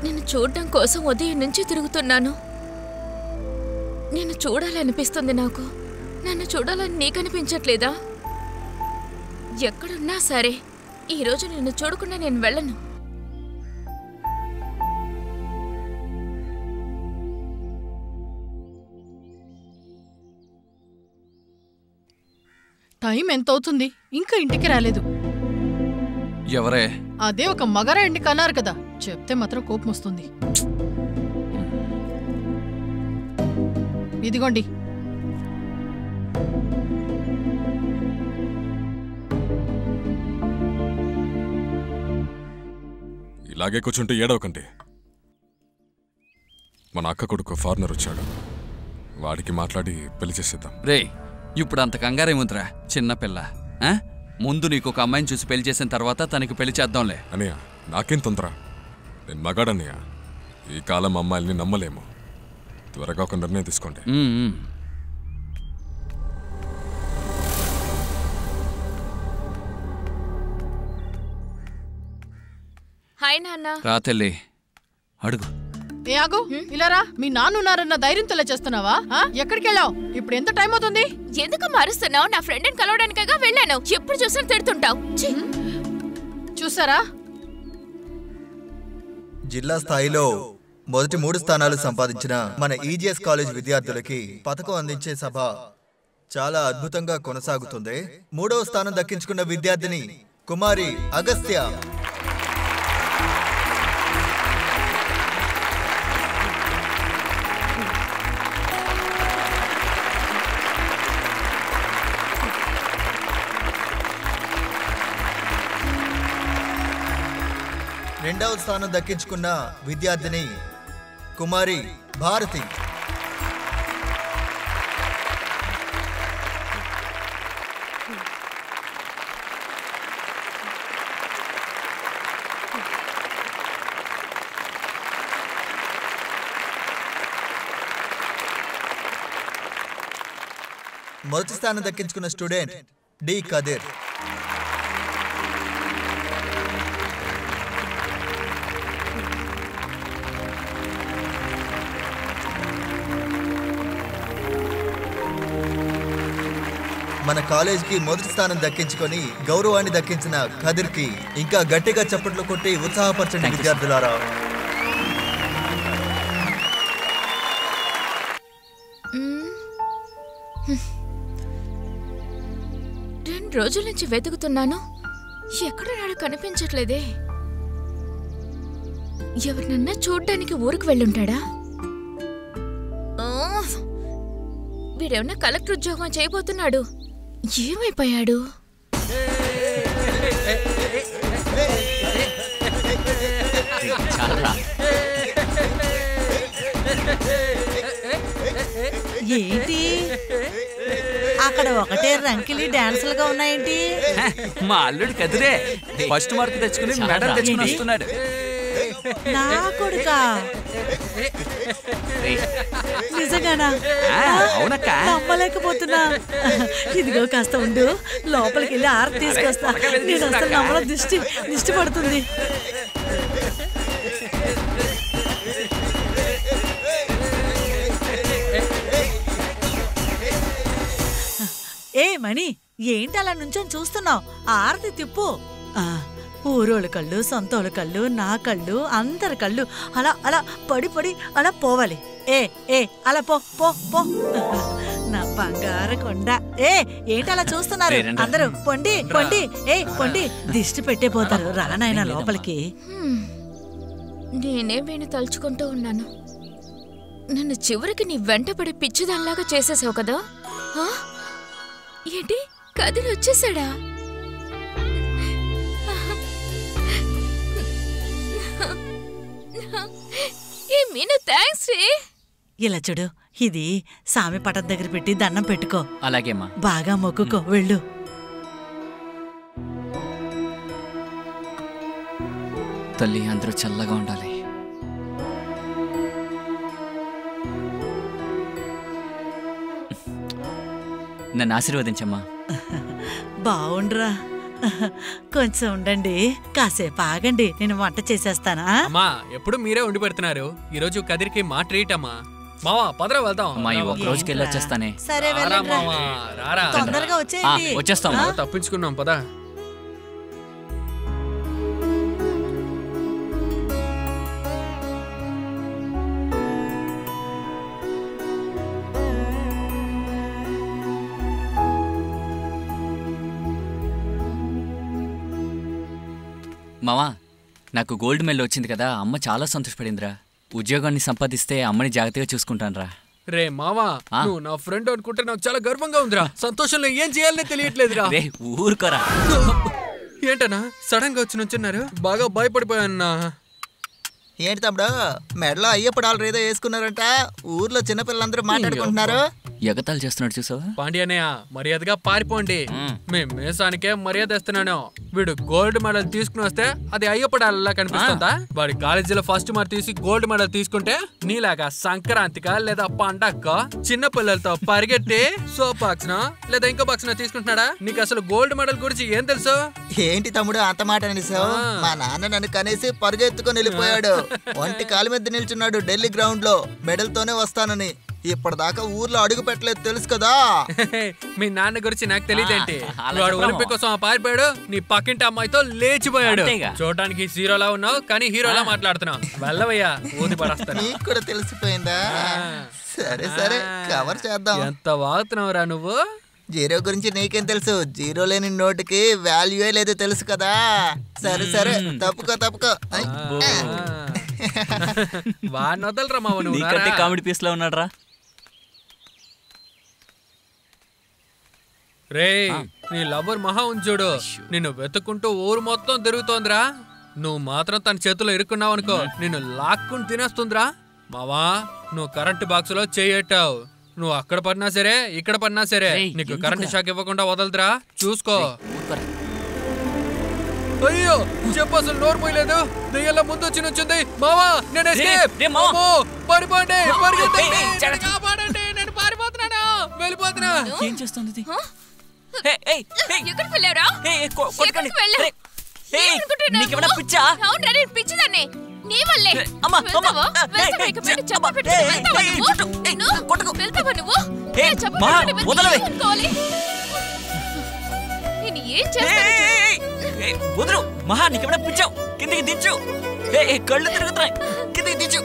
నిన్ను చూడడం కోసం ఉదయం నుంచి తిరుగుతున్నాను. నిన్ను చూడాలనిపిస్తుంది నాకు. నన్ను చూడాలని నీకనిపించట్లేదా? ఎక్కడున్నా సరే, ఈరోజు నిన్ను చూడకుండా నేను వెళ్ళను. టైం ఎంత అవుతుంది ఇంకా ఇంటికి రాలేదు. ఎవరే? అదే ఒక మగరాయుడిని కన్నారు కదా, చెప్తే మాత్రం కోపం వస్తుంది. ఇదిగోండి. ఇలాగే కూర్చుంటే ఏడవకండి. మన అక్క కొడుకు ఫారినర్ వచ్చాడు, వాడికి మాట్లాడి పెళ్లి చేసేద్దాం. రే, ఇప్పుడు అంత కంగారేముందిరా, చిన్నపిల్ల. ముందు నీకు ఒక అమ్మాయిని చూసి పెళ్లి చేసిన తర్వాత తనకి పెళ్లి చేద్దాంలే. అన్నయ్య, నాకేం తొందర, నేను మగాడన్నయ్య. ఈ కాలం అమ్మాయిల్ని నమ్మలేము. త్వరగా ఒక నిర్ణయం తీసుకోండి. హాయ్ నాన్న. రా తల్లి, అడుగు. ఏ ఆగు, ఇలారా. మీ నాన్నున్నారన్న ధైర్యంతో చేస్తున్నావా? ఎక్కడికి వెళ్ళావు? ఇప్పుడు ఎంత టైం అవుతుంది? ఎందుకు మారుస్తున్నావు? నా ఫ్రెండ్ని కలవడానికగా వెళ్ళాను. ఎప్పుడు చూసినా తిడుతుంటావు. చూసారా, జిల్లా స్థాయిలో మొదటి 3 స్థానాలు సంపాదించిన మన ఈజీఎస్ కాలేజ్ విద్యార్థులకి పథకం అందించే సభ చాలా అద్భుతంగా కొనసాగుతుంది. 3వ స్థానం దక్కించుకున్న విద్యార్థిని కుమారి అగస్త్య. రెండవ స్థానం దక్కించుకున్న విద్యార్థిని కుమారి భారతి. మొదటి స్థానం దక్కించుకున్న స్టూడెంట్ డి కదిర్. మన కాలేజీకి మొదటి స్థానం దక్కించుకొని గౌరవాన్ని దక్కించిన ఖదిర్కి ఇంకా గట్టిగా చప్పట్లు కొట్టి ఉత్సాహపరచండి విద్యార్థులారా. రెండు రోజుల నుంచి వెతుకుతున్నాను, ఎక్కడున్నాడో కనిపించట్లేదే. ఎవరినన్నా చూడ్డానికి ఊరికి వెళ్ళుంటాడా? వీడేమన్నా కలెక్టర్ ఉద్యోగం చేయబోతున్నాడు. ఏమైపోయాడు? ఏంటి అక్కడ ఒకటే రంకిలి డాన్సులుగా ఉన్నాయేంటి? మా అల్లుడు కదిరే ఫస్ట్ మార్క్ తెచ్చుకుని మెడల్ తెచ్చుకుని వస్తున్నాడు. నా కొడుకా? నిజంగానా? అవునక్క. నమ్మలేకపోతున్నా. ఇదిగో కాస్త ఉండు, లోపలికి వెళ్ళి ఆరతి తీసుకొస్తా. నేను అసలు నమ్మలో దిష్టి పడుతుంది. ఏ మణి, ఏంటి అలా నుంచొని చూస్తున్నావు? ఆరతి తిప్పు. ఊరోళ్ళ కళ్ళు, సొంతోళ్ళ కళ్ళు, నా కళ్ళు, అందరి కళ్ళు అలా అలా పడి అలా పోవాలి. ఏ అలా పో పో పో. నా బంగారు కొండ. ఏంటి అలా చూస్తున్నారు అందరూ? పొండి పొండి, దిష్టి పెట్టే పోతారు. రానాయన లోపలికి. నేనే వీణు తలుచుకుంటూ ఉన్నాను. నన్ను చివరికి నీ వెంటపడి పిచ్చిదానిలాగా చేసేసావు కదా. ఏంటి, కదిలి వచ్చేసాడా? మీను థ్యాంక్స్ రే. ఇలా చూడు, ఇది సామి పటం దగ్గర పెట్టి దండం పెట్టుకో. అలాగేమ్మా. బాగా మొక్కుకో. వెళ్ళు. తల్లి అందరూ చల్లగా ఉండాలి. నన్ను ఆశీర్వదించమ్మా. బావుండ్రా. కొంచెం ఉండండి, కాసేపు ఆగండి, నేను వంట చేసేస్తానా? అమ్మా, ఎప్పుడు మీరే వండి పెడుతున్నారు. ఈ రోజు కదిరికి మా ట్రీట్ అమ్మా. మావా పదరా వెళ్దాం. అమ్మా, ఈ ఒక్క రోజుకి వెళ్ళి వచ్చేస్తానే. సరే వెళ్ళండి, తొందరగా వచ్చేయండి. వచ్చేస్తాం. తప్పించుకున్నాం పదా. మావా నాకు గోల్డ్ మెడల్ వచ్చింది కదా, అమ్మ చాలా సంతోషపడిందిరా. ఉద్యోగాన్ని సంపాదిస్తే అమ్మని జాగ్రత్తగా చూసుకుంటానురా. రే మావా, నువ్వు నా ఫ్రెండ్ అనుకుంటే నాకు చాలా గర్వంగా ఉందిరా. సంతోషంలో ఏం చేయాలనే తెలియట్లేదురా. ఊరుకోరా. ఏంటన్నా సడన్ గా వచ్చి నుంచున్నారు? బాగా భయపడిపోయాన్నా. ఏంటి తమ్ముడు, మెడలో అయ్యప్పడాలు ఏదో వేసుకున్నారంట, ఊర్లో చిన్నపిల్లలందరూ మాట్లాడుకుంటున్నారు. ఎగతాలు చేస్తున్నాడు చూసావా? పాండ్యనయ్య, మర్యాదగా పారిపోండి. మేము మేసానికే మర్యాద ఇస్తున్నాను. వీడు గోల్డ్ మెడల్ తీసుకుని వస్తే అది అయ్యప్పడాలలా కనిపిస్తుందా? వాడి కాలేజీలో ఫస్ట్ మార్క్ తీసి గోల్డ్ మెడల్ తీసుకుంటే నీలాగా సంక్రాంతికా లేదా పండక్క చిన్న పిల్లలతో పరిగెట్టి సోపాక్స్ లేదా ఇంకో బాక్స్ తీసుకుంటున్నాడా? నీకు అసలు గోల్డ్ మెడల్ గురించి ఏం తెలుసు? ఏంటి తమ్ముడు అంత మాట అనేసావు? మా నాన్న నన్ను కనేసి పరుగెత్తుకొని వెళ్ళిపోయాడు. ఒంటి కాలు మీద నిల్చున్నాడు ఢిల్లీ గ్రౌండ్ లో, మెడల్ తోనే వస్తానని. ఇప్పటిదాకా ఊర్లో అడుగు పెట్టలేదు తెలుసు కదా. మీ నాన్న గురించి నాకు తెలియదేంటి? వాడు ఒలింపిక్ కోసం పారిపోయాడు, నీ పక్కింటి అమ్మాయితో లేచిపోయాడు. చూడటానికి హీరోలా ఉన్నావు కానీ హీరోలా మాట్లాడుతున్నావు. వెళ్ళవయ్యా, ఊది పడేస్తాను. నీకు కూడా తెలిసిపోయిందా? సరే సరే, కవర్ చేద్దాం. ఎంత వాగుతున్నావురా నువ్వు? జీరో గురించి నీకేం తెలుసు? జీరో లేని నోటికి వాల్యూయే లేదు తెలుసు కదా. సరే సరే, తప్పుకో తప్పుకో. వాడిని వదలరా మావ, నువ్వు కామెడీ పీస్ లో ఉన్నాడు. రే, నీ లవర్ మహా ఉంచుడు నిన్ను వెతుక్కుంటూ ఊరు మొత్తం తిరుగుతోందిరా. నువ్వు మాత్రం తన చేతిలో ఇరుక్కున్నావు అనుకో, నిన్ను లాక్కుని తినేస్తుందిరా. మావా, నువ్వు కరెంట్ బాక్స్ లో చేయట్టావు. నువ్వు అక్కడ పడినా సరే ఇక్కడ పడినా సరే నీకు కరెంట్ షాక్ ఇవ్వకుండా వదలదురా, చూసుకో. అయ్యో, చెప్పు, అసలు నోరు పోయలేదు. దెయ్యాల ముందు వచ్చి నుంచింది. మావా, నేను పడిపోండి, కాపాడండి, నేను పారిపోతున్నాను, వెళ్ళిపోతున్నా. ఏం చేస్తుంది? పిచ్చిదాన్ని నీ వల్లే. వదరు మహా, నీకెవడ పిచ్చావు? కిందికి దించు. కళ్ళు తిరుగుతున్నాయి, కిందికి దించు.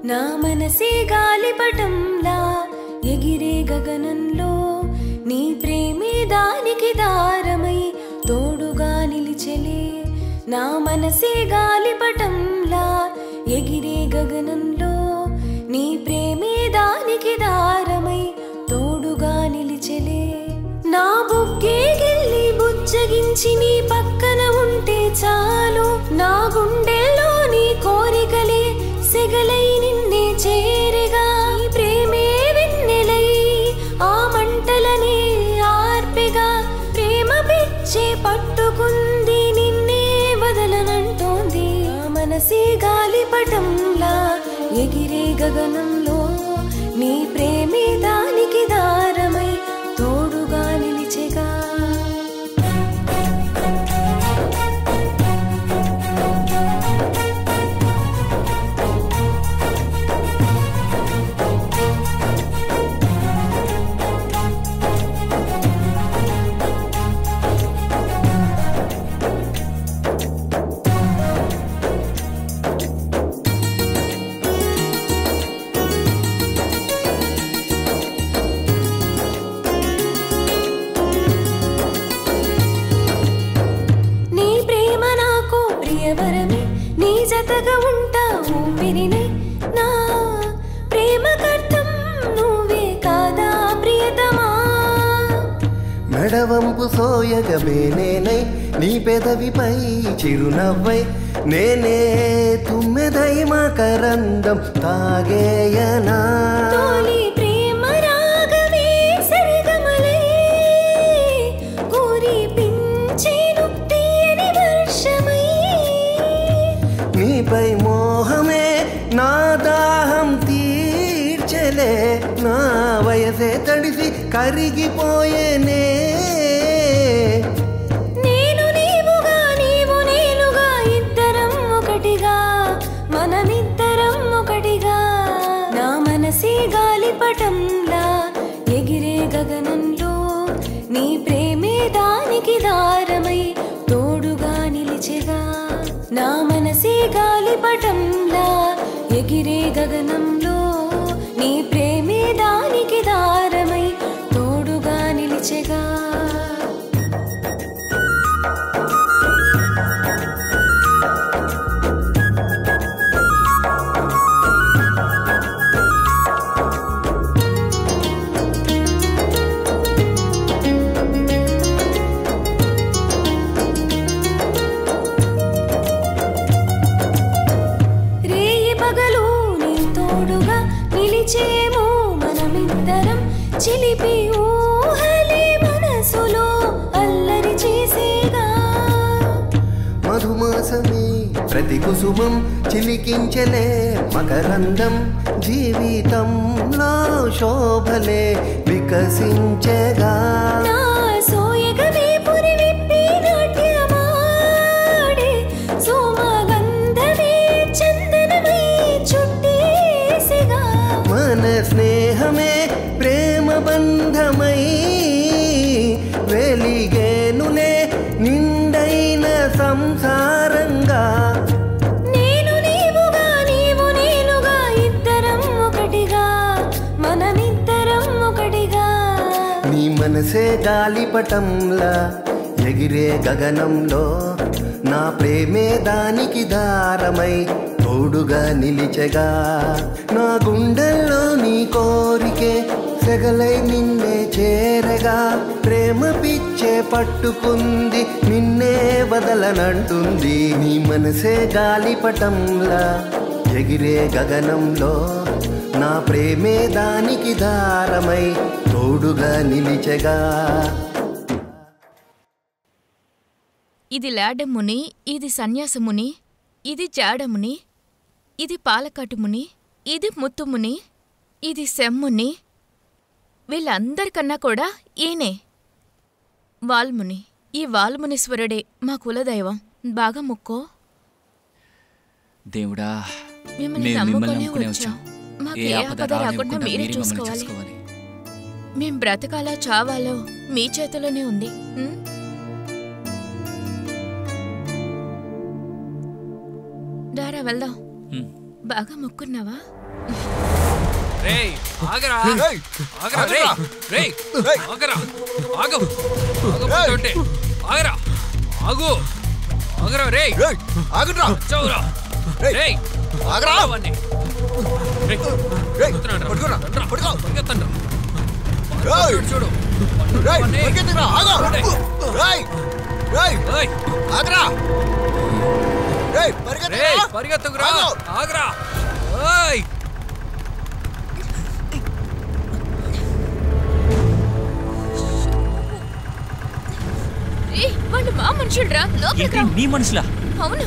నా మనసే గాలిపటంలా ఎగిరే గగనంలో, నీ ప్రేమే దానికి దారమై తోడుగా నిలిచెలే. నా మనసే గాలిపటంలా ఎగిరే గగనంలో, నీ ప్రేమే దానికి దారమై తోడుగా నిలిచెలే. నా బుగ్గే గిల్లి బుజ్జగించి నీ పక్కన ఉంటే చాలు, నా గుండెల్లో నీ కోరికలే సెగలై నిన్నే చేరగా. నీ ప్రేమే వెన్నెలై ఆ మంటలనే ఆర్పెగా, ప్రేమ పిచ్చే పట్టుకుంది నిన్నే వదలనంటోంది. నా మనసే గాలిపటంలా ఎగిరే గగనంలో, నీ ప్రేమే దానికి దారమై తోడుగా నిలిచెగా. నీ జతగా ఉంటా ఊపిరినై, నా ప్రేమకర్థం నువ్వే కాదా ప్రియతమా. మెడవంపు సోయగబేనేనై నీ పెదవిపై చిరునవ్వై, నేనే తుమ్మెదై మకరందం తాగేయనా. తోలి ప్రేమ రాగమే సరిగమలై కురిపించేను తీయని వర్షమై. నీపై మోహమే నా దాహం తీర్చలే, నా వయసే తడిసి కరిగిపోయేనే. నేను నీవుగా నీవు నేనుగా, ఇద్దరం ఒకటిగా, మనమిద్దరం ఒకటిగా. నా మనసే గాలిపటంలా ఎగిరే గగనంలో నీ ప్రేమే దానికి దారమై తోడుగా నిలిచెగా నా మనసే గాలిపటంలా ఎగిరే గగనంలో నీ ప్రేమే దానికి దారమై తోడుగా నిలిచెగా నిలిచేమో మనమిద్దరం చిలిపి ఊహలే మనసులో అల్లరి చేసేగా మధుమాసమే ప్రతి కుసుమం చిలికించలే మకరందం జీవితంలో శోభలే వికసించగా నా సోయగమే పురి విప్పి నాట్యమాడే సోమగంధమే చందనమై చుట్టేసిగా మన స్నేహమే ప్రేమ బంధమై వెలిగేనులే నిండైన సంసారంగా నేను నీవుగా నీవు నేనుగా ఇద్దరం ఒకటిగా మనమిద్దరం ఒకటిగా నీ మనసే గాలిపటంలా ఎగిరే గగనంలో నా ప్రేమే దానికి దారమై తోడుగా నిలిచెగా నా గుండెల్లో నీ కోరికే సెగలై నిన్నే చేరగా ప్రేమ పిచ్చే పట్టుకుంది నిన్నే వదలనంటుంది నీ మనసే గాలిపటంలా ఎగిరే గగనంలో నా ప్రేమే దానికి దారమై తోడుగా నిలిచెగా ఇది లాడముని, ఇది సన్యాసముని, ఇది జాడముని, ఇది పాలకాటుముని, ఇది ముత్తుముని, ఇది సెమ్ముని. వీళ్ళందరికన్నా కూడా ఈయనే వాల్ముని. ఈ వాల్మునీశ్వరుడే మా కులదైవం. బాగా మొక్కో. దేవుడా మిమ్మల్ని మేము నమ్ముకునే నమ్ముకునే వచ్చాం. వచ్చాం. మాకు ఏ ఏ ఆపద ఆపద రాకుండా రానివ్వకుండా మీరే మీరే మమ్మల్ని చూసుకోవాలి. చూసుకోవాలి. మేం బ్రతకాలో చావాలో మీ చేతిలోనే ఉంది. దారా వెళ్దాం. బాగా మొక్కున్నావా? రేయ్ ఆగరా ఆగరా రేయ్ రేయ్ ఆగరా ఆగు ఆగమంటుంటే ఆగరా ఆగు ఆగరా రేయ్ ఆగరా చౌరా రేయ్ ఆగరా అవన్నీ రేయ్ పట్టుకోరా పట్టుకో పరిగెత్తండి చూడు రేయ్ పరిగెత్తురా ఆగు రేయ్ రేయ్ రేయ్ ఆగరా రేయ్ పరిగెత్తురా రేయ్ పరిగెత్తుకురా ఆగరా ఏయ్ వాళ్ళు మా మనుషులరా. లోపలికి రా. నీ మనుషులా? అవును.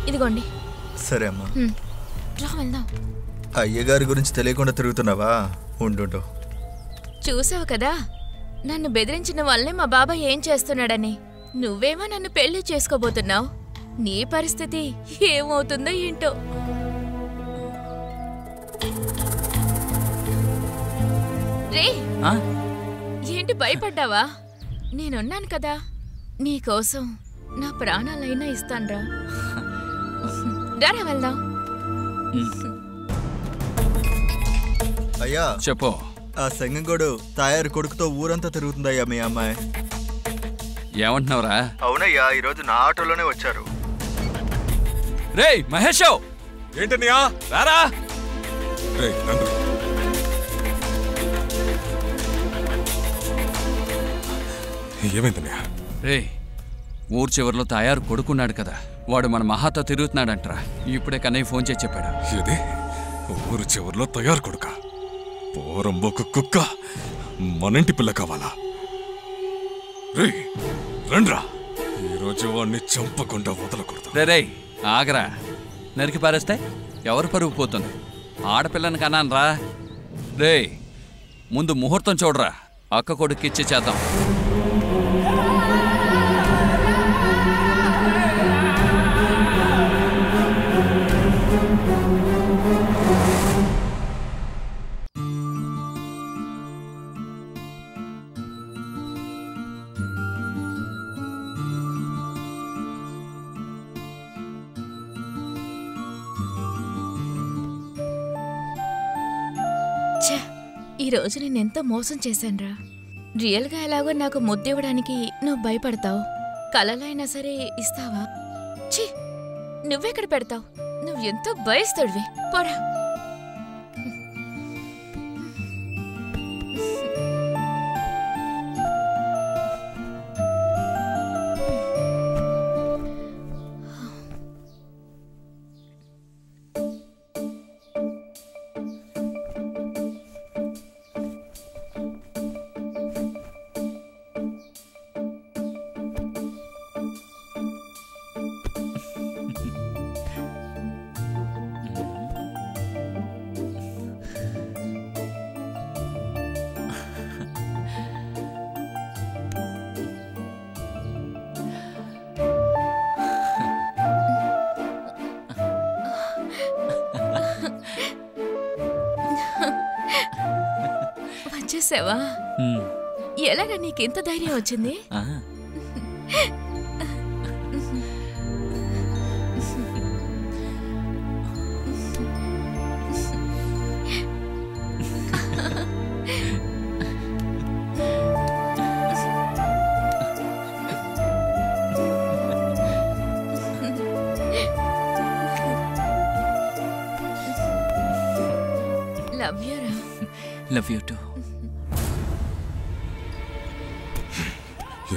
ఇదిగోండి. సరే అమ్మా. రా వెళ్దాం. అయ్యగారి గురించి తెలియకుండా తిరుగుతున్నావా? ఉండు. చూసావు కదా, నన్ను బెదిరించిన వాళ్ళనే మా బాబాయ్ ఏం చేస్తున్నాడని. నువ్వేమో నన్ను పెళ్లి చేసుకోబోతున్నావు. నీ పరిస్థితి ఏమవుతుందో ఏంటో. రే ఏంటి భయపడ్డావా? నేనున్నాను కదా నీకోసం. నా ప్రాణాలైనా ఇస్తాన్రా. రా వెళ్దాం. అయ్యా చెప్పు. ఆ సంగంగోడు తయారు కొడుకుతో ఊరంతా తిరుగుతుందయ్యా మీ అమ్మాయి. ఏమంటున్నావురా? అవునయ్యా, ఈరోజు నా ఆటోలోనే వచ్చారు. రేయ్ మహేష్ ఏంటన్నయ్యా రారా. రేయ్ రండి. ఏమైందన్నయ్యా? రేయ్ ఊరు చివరిలో తయారు కొడుకున్నాడు కదా, వాడు మన మహాతో తిరుగుతున్నాడంటరా. ఇప్పుడే కన్నయ్య ఫోన్ చేసి చెప్పాడు. ఏది ఊరు చివరిలో తయారు కొడుక? పోరంబోకు కుక్క మనంటి పిల్ల కావాలా? రే రండ్రా, ఈరోజు వాడిని చంపకుండా వదలకూడదు. రే ఆగరా. నరికి పారేస్తే ఎవరు పరుగు పోతుంది? ఆడపిల్లని కన్నాను రా. రే ముందు ముహూర్తం చూడరా, అక్క కొడుకు ఇచ్చి చేద్దాం. ఈ రోజు నేనెంత మోసం చేశానురా. రియల్గా ఎలాగో నాకు ముద్దివ్వడానికి నువ్వు భయపడతావు, కలలైనా సరే ఇస్తావా? ఛీ, నువ్వెక్కడ పెడతావు? నువ్వు ఎంతో భయస్తుడివి, పోరా. వచ్చేసావా? ఎలాగా నీకెంత ధైర్యం వచ్చింది? లవ్ యూ రా. Love you two.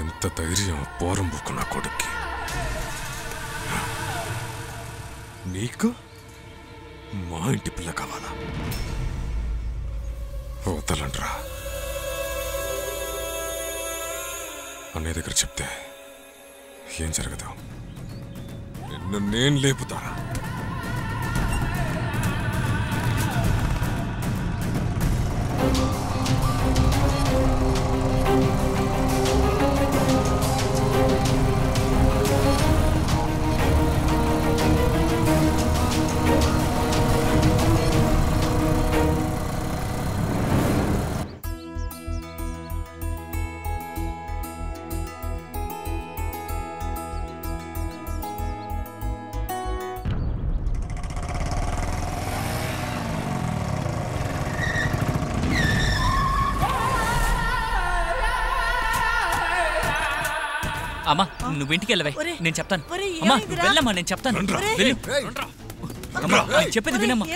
ఎంత ధైర్యం పోరంబుకు నా కొడుక్కి. నీకు మా ఇంటి పిల్ల కావాలా? వదలండ్రా. అన్నయ్య దగ్గర చెప్తే ఏం జరగదు. నిన్ను నేను లేపుతారా? అమ్మా నువ్వు ఇంటికి వెళ్ళవే, నేను చెప్తాను. అమ్మా వెళ్ళమ్మా, నేను చెప్తాను. చెప్పేది వినమ్మా.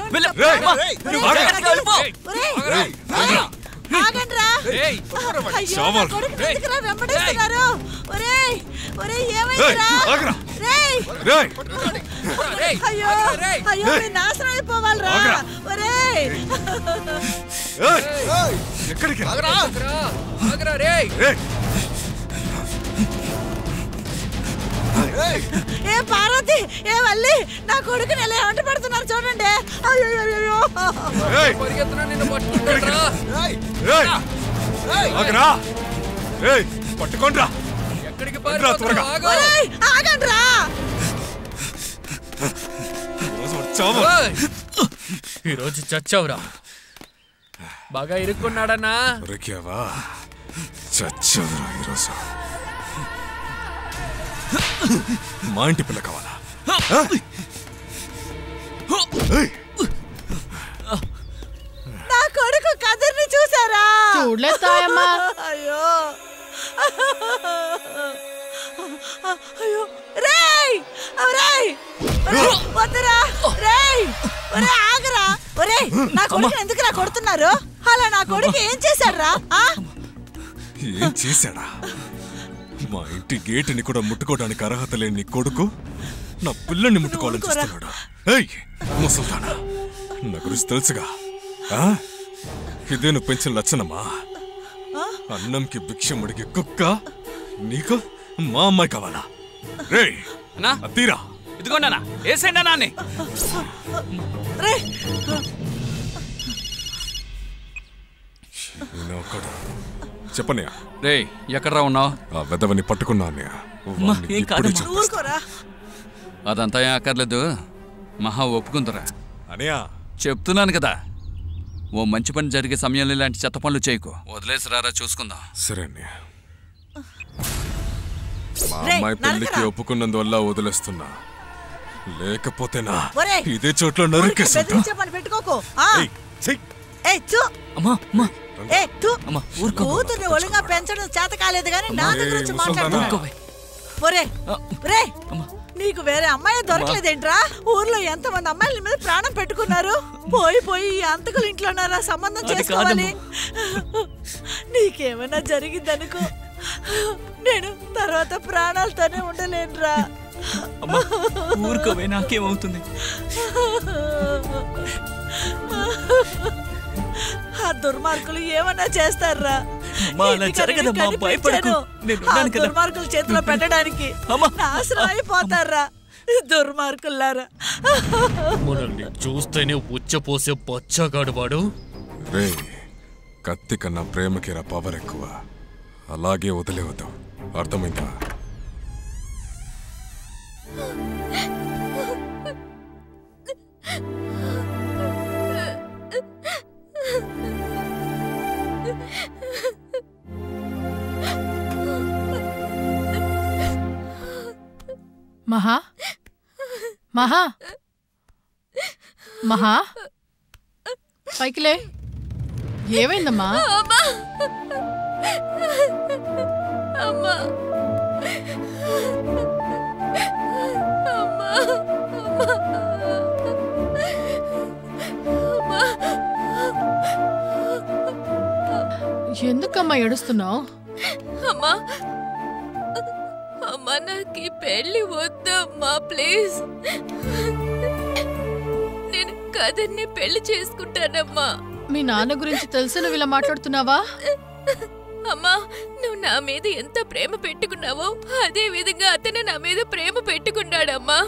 ఎక్కడికి? ఏ పార్వతి, ఏ వల్లి, నా కొడుకుని ఎలా వెంట పడుతున్నారు చూడండి. అయ్యో పట్టుకోండ్రా. ఆగండ్రా. ఈరోజు చచ్చావురా. బాగా ఇరుక్కున్నాడన్నా. చచ్చావురా ఈరోజు. మా ఇంటి పిల్ల కావాలా? నా కొడుకు కదిర్ని చూసారా? చూడలేదు తాయమ్మా. అయ్యో అయ్యో, రేయ్ రేయ్, వద్దురా రేయ్, ఒరే ఆగరా. ఒరే నా కొడుకు ఎందుకురా కొడుతున్నారు? అలా నా కొడుకు ఏం చేశాడ్రా? ఏం చేశాడా? మా ఇంటి గేటుని కూడా ముట్టుకోవడానికి అర్హత లేని నీ కొడుకు నా పిల్లని ముట్టుకోవాలని చూస్తున్నాడు. ఏయ్ ముసల్దానా, నా గురించి తెలుసుగా. ఇదే నువ్వు పెంచిన లక్షణమా? అన్నంకి భిక్ష ముడికి కుక్క, నీకు మా అమ్మాయి కావాలా? రేయ్ తీరా. ఇదిగోండి ఏసైనా నాన్ని. ఒక్కడు. చెప్పనయ్య. రే ఎక్కడరా ఉన్నావు? ఆ వెధవని పట్టుకున్నా అన్నయ్య. వాణ్ణి ఇప్పుడే చంపేస్తా. అదంతా ఏం అక్కర్లేదు. మహా ఒప్పుకుందరా అన్నయ్య. చెప్తున్నాను కదా, ఓ మంచి పని జరిగే సమయంలో ఇలాంటి చెత్త పనులు చేయకు. వదిలేసి రారా, చూసుకుందాం. సరే అన్నయ్య. మా అమ్మాయి పెళ్లికి ఒప్పుకున్నందువల్ల వదిలేస్తున్నా, లేకపోతేనా ఇదే చోట్ల నరికేస్తా. పెట్టుకోకు. కూతుర్ని ఒళ్ళుగా పెంచడం చేత కాలేదు కానీ నా దగ్గర వచ్చి మాట్లాడుతున్నావు. నీకు వేరే అమ్మాయి దొరకలేదేంట్రా? ఊర్లో ఎంతమంది అమ్మాయిల మీద ప్రాణం పెట్టుకున్నారు. పోయి ఈ అంతకులు ఇంట్లోన్నారా సంబంధం చేసుకోవాలి. నీకేమైనా జరిగిందనుకో, నేను తర్వాత ప్రాణాలతోనే ఉండలేనురా. ఊరుకోవే, నాకేమవుతుంది? ఆ దుర్మార్గులు ఏమన్నా చేస్తారా? దుర్మార్గుల చేతిలో పెట్టడానికి నాశనం అయిపోతారా దుర్మార్గులారా. మనల్ని చూస్తేనే ఉచ్చపోసే బచ్చగాడు వాడు. రే, కత్తి కన్నా ప్రేమకి రా పవర్ ఎక్కువ. అలాగే వదిలేవద్దు, అర్థమైందా? మహా మహా మహా పైకిలే. ఏమైందమ్మా? అమ్మా ఎందుకమ్మా ఏడుస్తున్నావు? అమ్మా అమ్మా, నాకు ఈ పెళ్లి వద్దమ్మా, ప్లీజ్. నేను కదర్ని పెళ్లి చేసుకుంటానమ్మా. మీ నాన్న గురించి తెలిసి నువ్వు ఇలా మాట్లాడుతున్నావా? అమ్మా, నువ్వు నా మీద ఎంత ప్రేమ పెట్టుకున్నావో అదే విధంగా అతను నా మీద ప్రేమ పెట్టుకున్నాడమ్మా.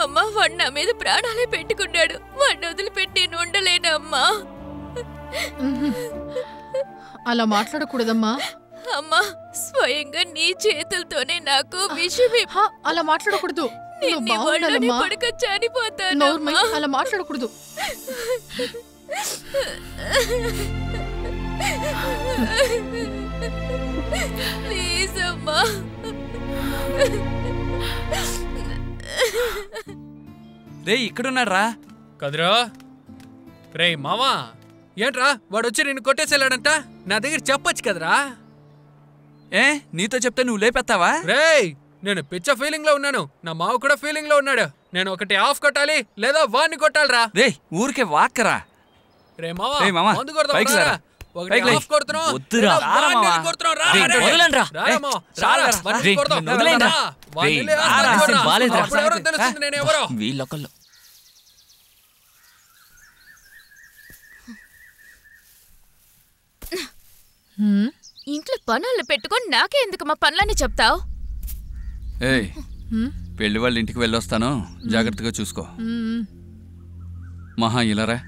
అమ్మా, వాడు నా మీద ప్రాణాలే పెట్టుకున్నాడు. వాడిని వదిలిపెట్టి నేను ఉండలేనమ్మా. అలా మాట్లాడకూడదమ్మా. అమ్మా, స్వయంగా నీ చేతులతోనే నాకు విషయం. అలా మాట్లాడకూడదు. పడక చనిపోతాను. అలా మాట్లాడకూడదు. ప్లీజ్ అమ్మా. రే, ఇక్కడున్నాడు రా. కదరా. రే మామా, ఏంట్రా వాడు వచ్చి నిన్ను కొట్టేసేలాడంట? నా దగ్గర చెప్పొచ్చు కదరా. ఏ, నీతో చెప్తే నువ్వు లేపెత్తావా? రేయ్, నేను పిచ్చ ఫీలింగ్ లో ఉన్నాను. నా మావ కూడా ఫీలింగ్ లో ఉన్నాడు. నేను ఒకటి ఆఫ్ కొట్టాలి లేదా వాడిని కొట్టాలరా. రే, ఊరికే వాక్కరా. రే మావా, ముందు కొడతాం. ఒకటి ఆఫ్ కొడుతున్నాం. వద్దురా, వీళ్ళొకళ్ళు. ఇంట్లో పనులు పెట్టుకొని నాకే ఎందుకు మా పనులని చెప్తావు? ఏయ్, పెళ్లి వాళ్ళ ఇంటికి వెళ్ళొస్తాను, జాగ్రత్తగా చూసుకో. మహా, ఇలారా.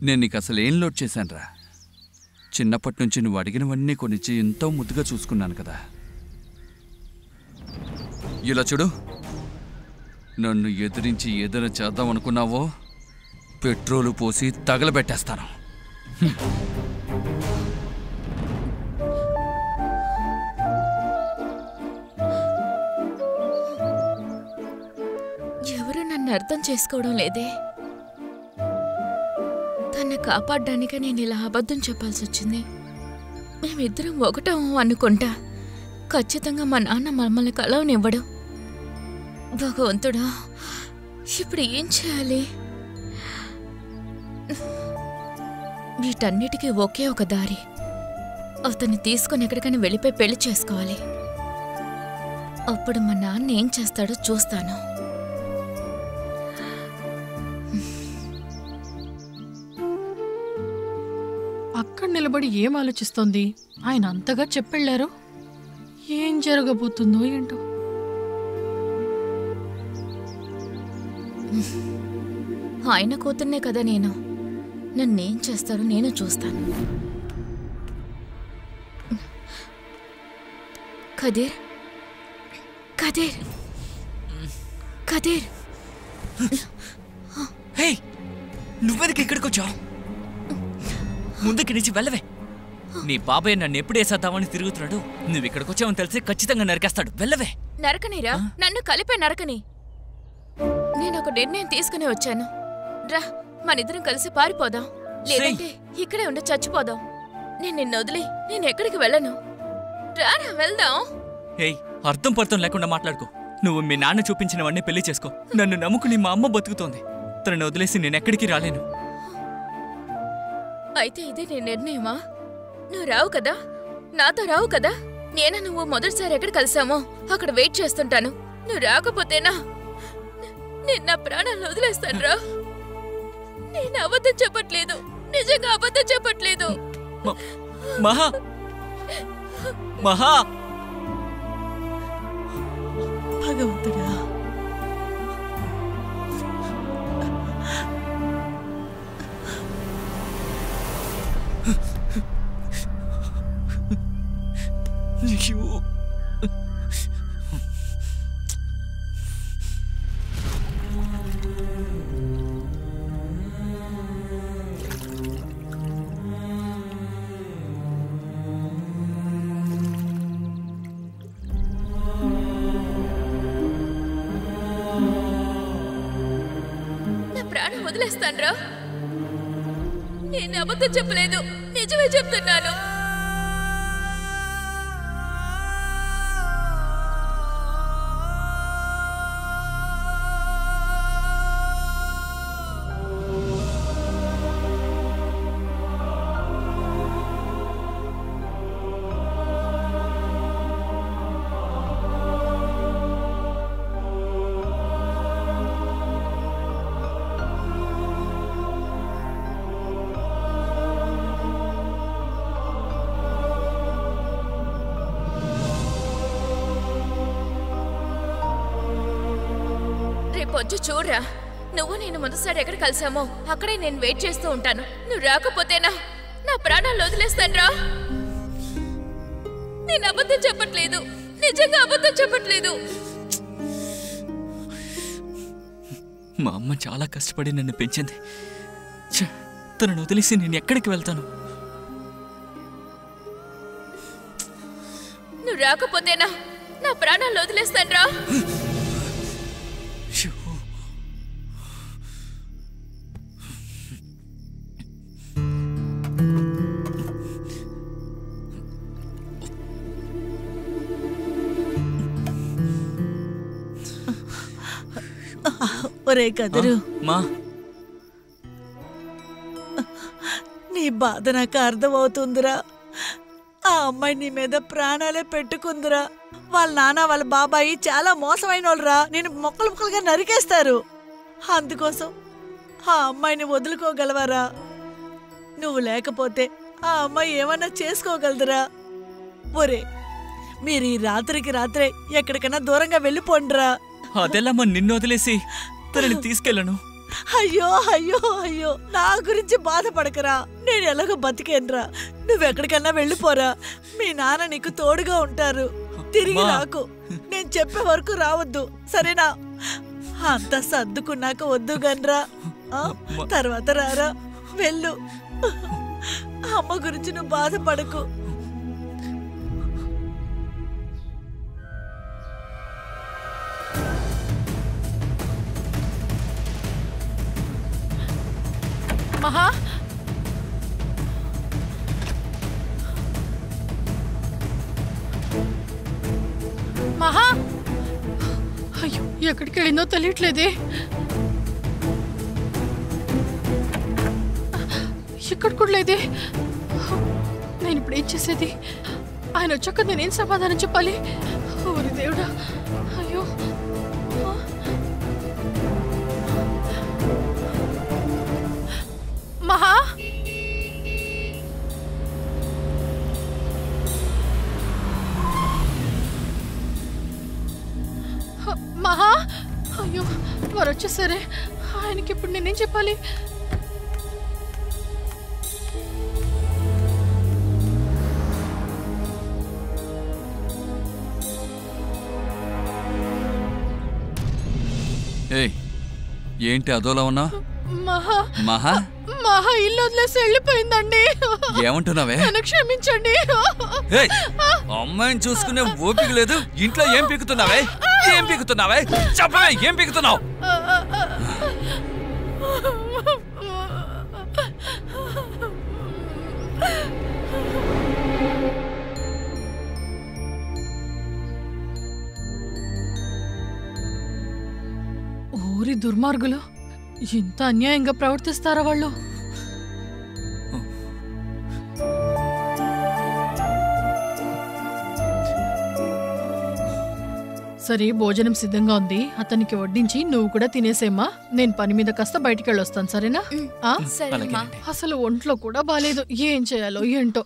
నేను నీకు అసలు ఏం లోడ్ చేశానురా? చిన్నప్పటి నుంచి నువ్వు అడిగినవన్నీ కొనిచ్చి ఎంతో ముద్దుగా చూసుకున్నాను కదా. ఇలా చూడు, నన్ను ఎదిరించి ఏదైనా చేద్దాం అనుకున్నావో పెట్రోలు పోసి తగలబెట్టేస్తాను. ఎవరు నన్ను అర్థం చేసుకోవడం లేదే. తన్ని కాపాడడానికే నేను ఇలా అబద్ధం చెప్పాల్సి వచ్చింది. మేమిద్దరం ఒకటం అనుకుంటా. ఖచ్చితంగా మా నాన్న మమ్మల్ని కలవనివ్వడు. భగవంతుడా, ఇప్పుడు ఏం చేయాలి? వీటన్నిటికీ ఒకే ఒక దారి. అతన్ని తీసుకొని ఎక్కడికైనా వెళ్ళిపోయి పెళ్లి చేసుకోవాలి. అప్పుడు మా నాన్న ఏం చేస్తాడో చూస్తాను. అక్కడ నిలబడి ఏం ఆలోచిస్తోంది? ఆయన అంతగా చెప్పెళ్ళారు. ఏం జరగబోతుందో ఏంటో. ఆయన కూతుర్నే కదా నేను. నన్నేం చేస్తారో నేను చూస్తాను. కదీర్, కదీర్, కదీర్. హే, నువ్వెందుకు ఇక్కడికి వచ్చావు? ముందుకి నుంచి వెళ్ళవే. నీ బాబాయ్ నన్ను ఎప్పుడు వేసేద్దామని తిరుగుతున్నాడు. నువ్వు ఇక్కడికి వచ్చావని తెలిసి ఖచ్చితంగా నరికేస్తాడు. వెళ్ళవే. నరకనిరా, నన్ను కలిపే నరకని. నేను ఒక నిర్ణయం తీసుకుని వచ్చాను. రా, మనిద్దరం కలిసి పారిపోదాం. లేదంటే ఇక్కడే ఉండి చచ్చిపోదాం. నేను నిన్ను వదిలి నేను ఎక్కడికి వెళ్ళను. రారా వెళ్దాం. ఏయ్, అర్థం పర్థం లేకుండా మాట్లాడుకో. నువ్వు మీ నాన్న చూపించినవన్నీ పెళ్లి చేసుకో. నన్ను నమ్ముకుని మా అమ్మ బతుకుతోంది. తనను వదిలేసి నేను ఎక్కడికి రాలేను. అయితే ఇదే నీ నిర్ణయమా? నువ్వు రావు కదా, నాతో రావు కదా. నేను నువ్వు మొదటిసారి ఎక్కడ కలిసామో అక్కడ వెయిట్ చేస్తుంటాను. నువ్వు రాకపోతేనా నేను నా ప్రాణాలను వదిలేస్తాను రా. నేను అబద్ధం చెప్పట్లేదు, నిజంగా అబద్ధం చెప్పట్లేదు. మహా, మహా, భగవంతుడా, నా ప్రాణం వదిలేస్తాను రా. నేను అబద్ధం చెప్పలేదు, నిజమే చెప్తున్నాను. రేపొచ్చి చూడరా. నువ్వు నేను మొదటిసారి ఎక్కడ కలిసామో అక్కడే నేను వెయిట్ చేస్తూ ఉంటాను. నువ్వు రాకపోతేనా నా ప్రాణాలు వదిలేస్తాను రా. నేను అబద్ధం చెప్పట్లేదు, నిజంగా అబద్ధం చెప్పట్లేదు. మా అమ్మ చాలా కష్టపడి నన్ను పెంచింది. తనను వదిలేసి నేను ఎక్కడికి వెళ్తాను? నువ్వు రాకపోతేనా నా ప్రాణాలు వదిలేస్తాను రా. ఒరే కదరు, మా నీ బాధ నాకు అర్థమవుతుందిరా. ఆ అమ్మాయి నీ మీద ప్రాణాలే పెట్టుకుందిరా. వాళ్ళ నాన్న వాళ్ళ బాబాయి చాలా మోసమైన వాళ్ళరా. నేను మొక్కలు మొక్కలుగా నరికేస్తారు. అందుకోసం ఆ అమ్మాయిని వదులుకోగలవారా? నువ్వు లేకపోతే ఆ అమ్మాయి ఏమన్నా చేసుకోగలదురా? ఒరే, మీరు ఈ రాత్రికి రాత్రే ఎక్కడికైనా దూరంగా వెళ్ళిపోండిరా. అదెల్లమ్మా, నిన్ను వదిలేసి తనని తీసుకెళ్ళను. అయ్యో అయ్యో అయ్యో, నా గురించి బాధపడకరా. నేను ఎలాగో బతికేనరా. నువ్వెక్కడికన్నా వెళ్ళిపోరా. మీ నాన్న నీకు తోడుగా ఉంటారు. తిరిగి రాకు. నేను చెప్పే వరకు రావద్దు, సరేనా? అంతా సర్దుకున్నాక వద్దు గన్రా. తర్వాత రారా. వెళ్ళు. అమ్మ గురించి నువ్వు బాధపడకు. మహా, మహా, అయ్యో ఎక్కడికి వెళ్ళిందో తెలియట్లేదే. ఇక్కడ కూడా లేదే. నేను ఇప్పుడు ఏం చేసేది? ఆయన వచ్చాక నేనేం సమాధానం చెప్పాలి? ఓరి దేవుడా, అయ్యో. మహా, మహా, అయ్యో వారు వచ్చేసరే ఆయనకి ఇప్పుడు నేనేం చెప్పాలి? ఏయ్ ఏంటి అదోలా ఉన్నా? మహా మహా మహా ఇల్లు వదిలేసి వెళ్ళిపోయిందండి. ఏమంటున్నావే? నన్ను క్షమించండి. ఏయ్, అమ్మాయిని చూసుకునే ఓపిక లేదు. ఇంట్లో ఏం పీకుతున్నావే? ఏం పీకుతున్నావే? చెప్పవే, ఏం పీకుతున్నావు? ఊరి దుర్మార్గులు ఇంత అన్యాయంగా ప్రవర్తిస్తారా వాళ్ళు? సరే, భోజనం సిద్ధంగా ఉంది. అతనికి వడ్డించి నువ్వు కూడా తినేసేమ్మా. నేను పని మీద కాస్త బయటికి వెళ్ళొస్తాను, సరేనా? అసలు ఒంట్లో కూడా బాలేదు. ఏం చేయాలో ఏంటో.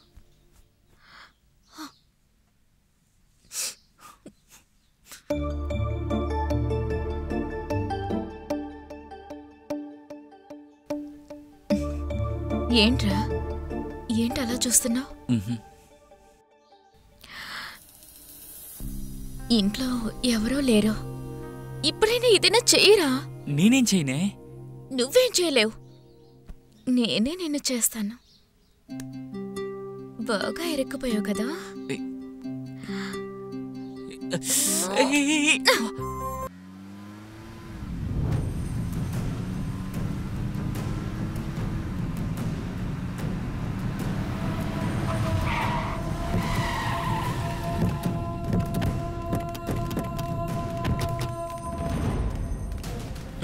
ఏంట్రా, ఏంటి అలా చూస్తున్నావు? ఇంట్లో ఎవరో లేరు. ఇప్పుడైనా ఇదేనా చెయ్యరా? నేనేం చేయనే? నువ్వేం చేయలేవు, నేనే నిన్ను చేస్తాను. బాగా ఇరుక్కుపోయావు కదా.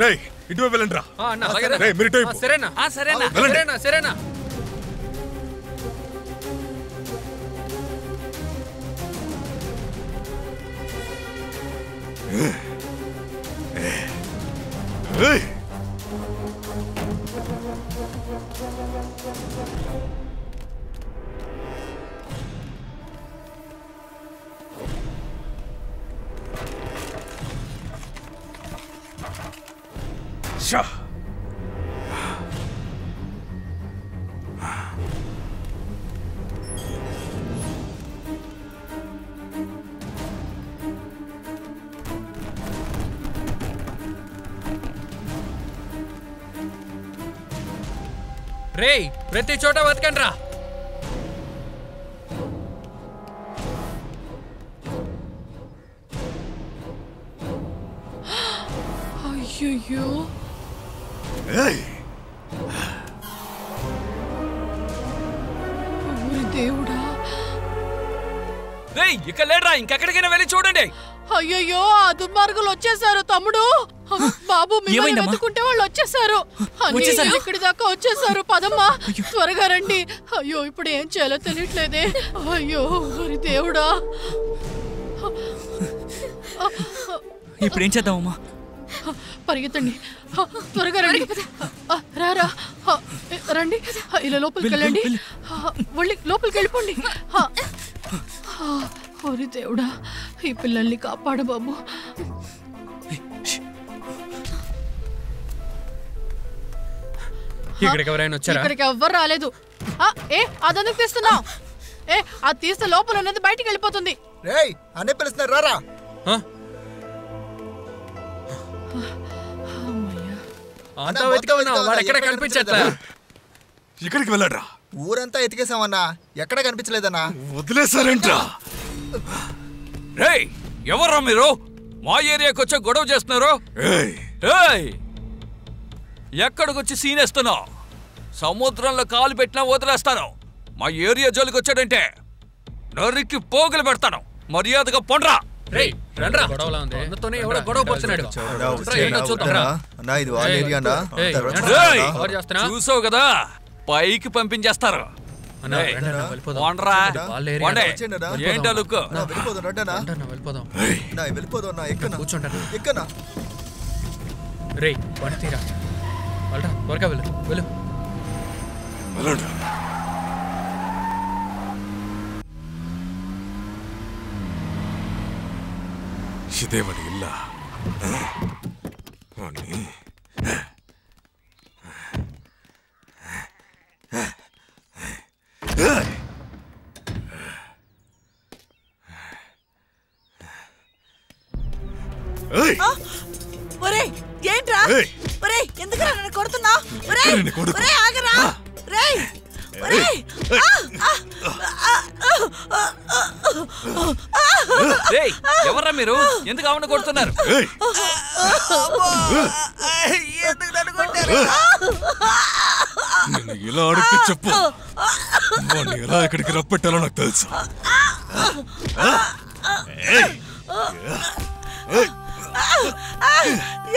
రేయ్, ఇటువైపు వెళ్ళండి రా. రేయ్, మీరు ఇటువైపు. సరేనా? సరేనా? సరేనా? సరేనా? ఏయ్, షా. రేయ్, ప్రతి చోట బతకండి రా. అయ్యయ్యో, ఊరి దేవుడా. రేయ్, ఇక్కడ లేడరా, ఇంకెక్కడికైనా వెళ్ళి చూడండి. అయ్యయ్యో, ఆ దుర్మార్గులు వచ్చేసారు తమ్ముడు. బాబు, మిమ్మల్ని వెతుకుంటే వాళ్ళు వచ్చేసారు. ఇక్కడి దాకా వచ్చేసారు. పదమ్మా, త్వరగా రండి. అయ్యో, ఇప్పుడు ఏం చేయాలో తెలియట్లేదే. అయ్యో ఊరి దేవుడా. ఇప్పుడు ఏం చేద్దామమ్మా? పరిగెత్తండి, త్వరగా రండి. రారా, రండి. ఇలా లోపలికి వెళ్ళండి. లోపలికి వెళ్ళిపోండి. ఓరి దేవుడా, ఈ పిల్లల్ని కాపాడు బాబు. ఇక్కడికి ఎవరైనా వచ్చారా? ఇక్కడికి ఎవ్వరు రాలేదు. అదెందుకు తీస్తున్నావు? అది తీస్తే లోపల ఉన్నది బయటికి వెళ్ళిపోతుంది. రేయ్, అనే పిలుస్తున్నారు, రారా. అంతా వెతికామన్నా, వాడు ఎక్కడ కనిపించట్లే. ఇక్కడికి వెళ్ళాడ్రా. ఊరంతా ఎతికేసామన్నా, ఎక్కడ కనిపించలేదన్నా. వదిలేసారేంట్రా? రేయ్, ఎవర్రా మీరు? మా ఏరియాకి వచ్చి గొడవ చేస్తున్నారు. ఎక్కడికొచ్చి సీనేస్తున్నావు? సముద్రంలో కాలు పెట్టినా వదిలేస్తాను. మా ఏరియా జోలికి వచ్చాడంటే నరికి పోగులు పెడతాను. మర్యాదగా పొండ్రా. చూసావు కదా, పైకి పంపించేస్తారు. ఏంటో లుక్. రేయ్, తీరా త్వరగా వెళ్ళు, వెళ్ళు. ఇదేమని ఇల్లా? ఒరేయ్ ఏంట్రా ఒరేయ్ ఎందుకురా నన్ను కొడుతున్నావ్ ఒరేయ్ ఆగరా రేయ్ ఎవర్రా మీరు? ఎందుకు ఆవిడ కొడుతున్నారు? నేను ఇలా అడిగితే చెప్పు, వాడిని ఎలా ఎక్కడికి రప్పెట్టాలో నాకు తెలుసు.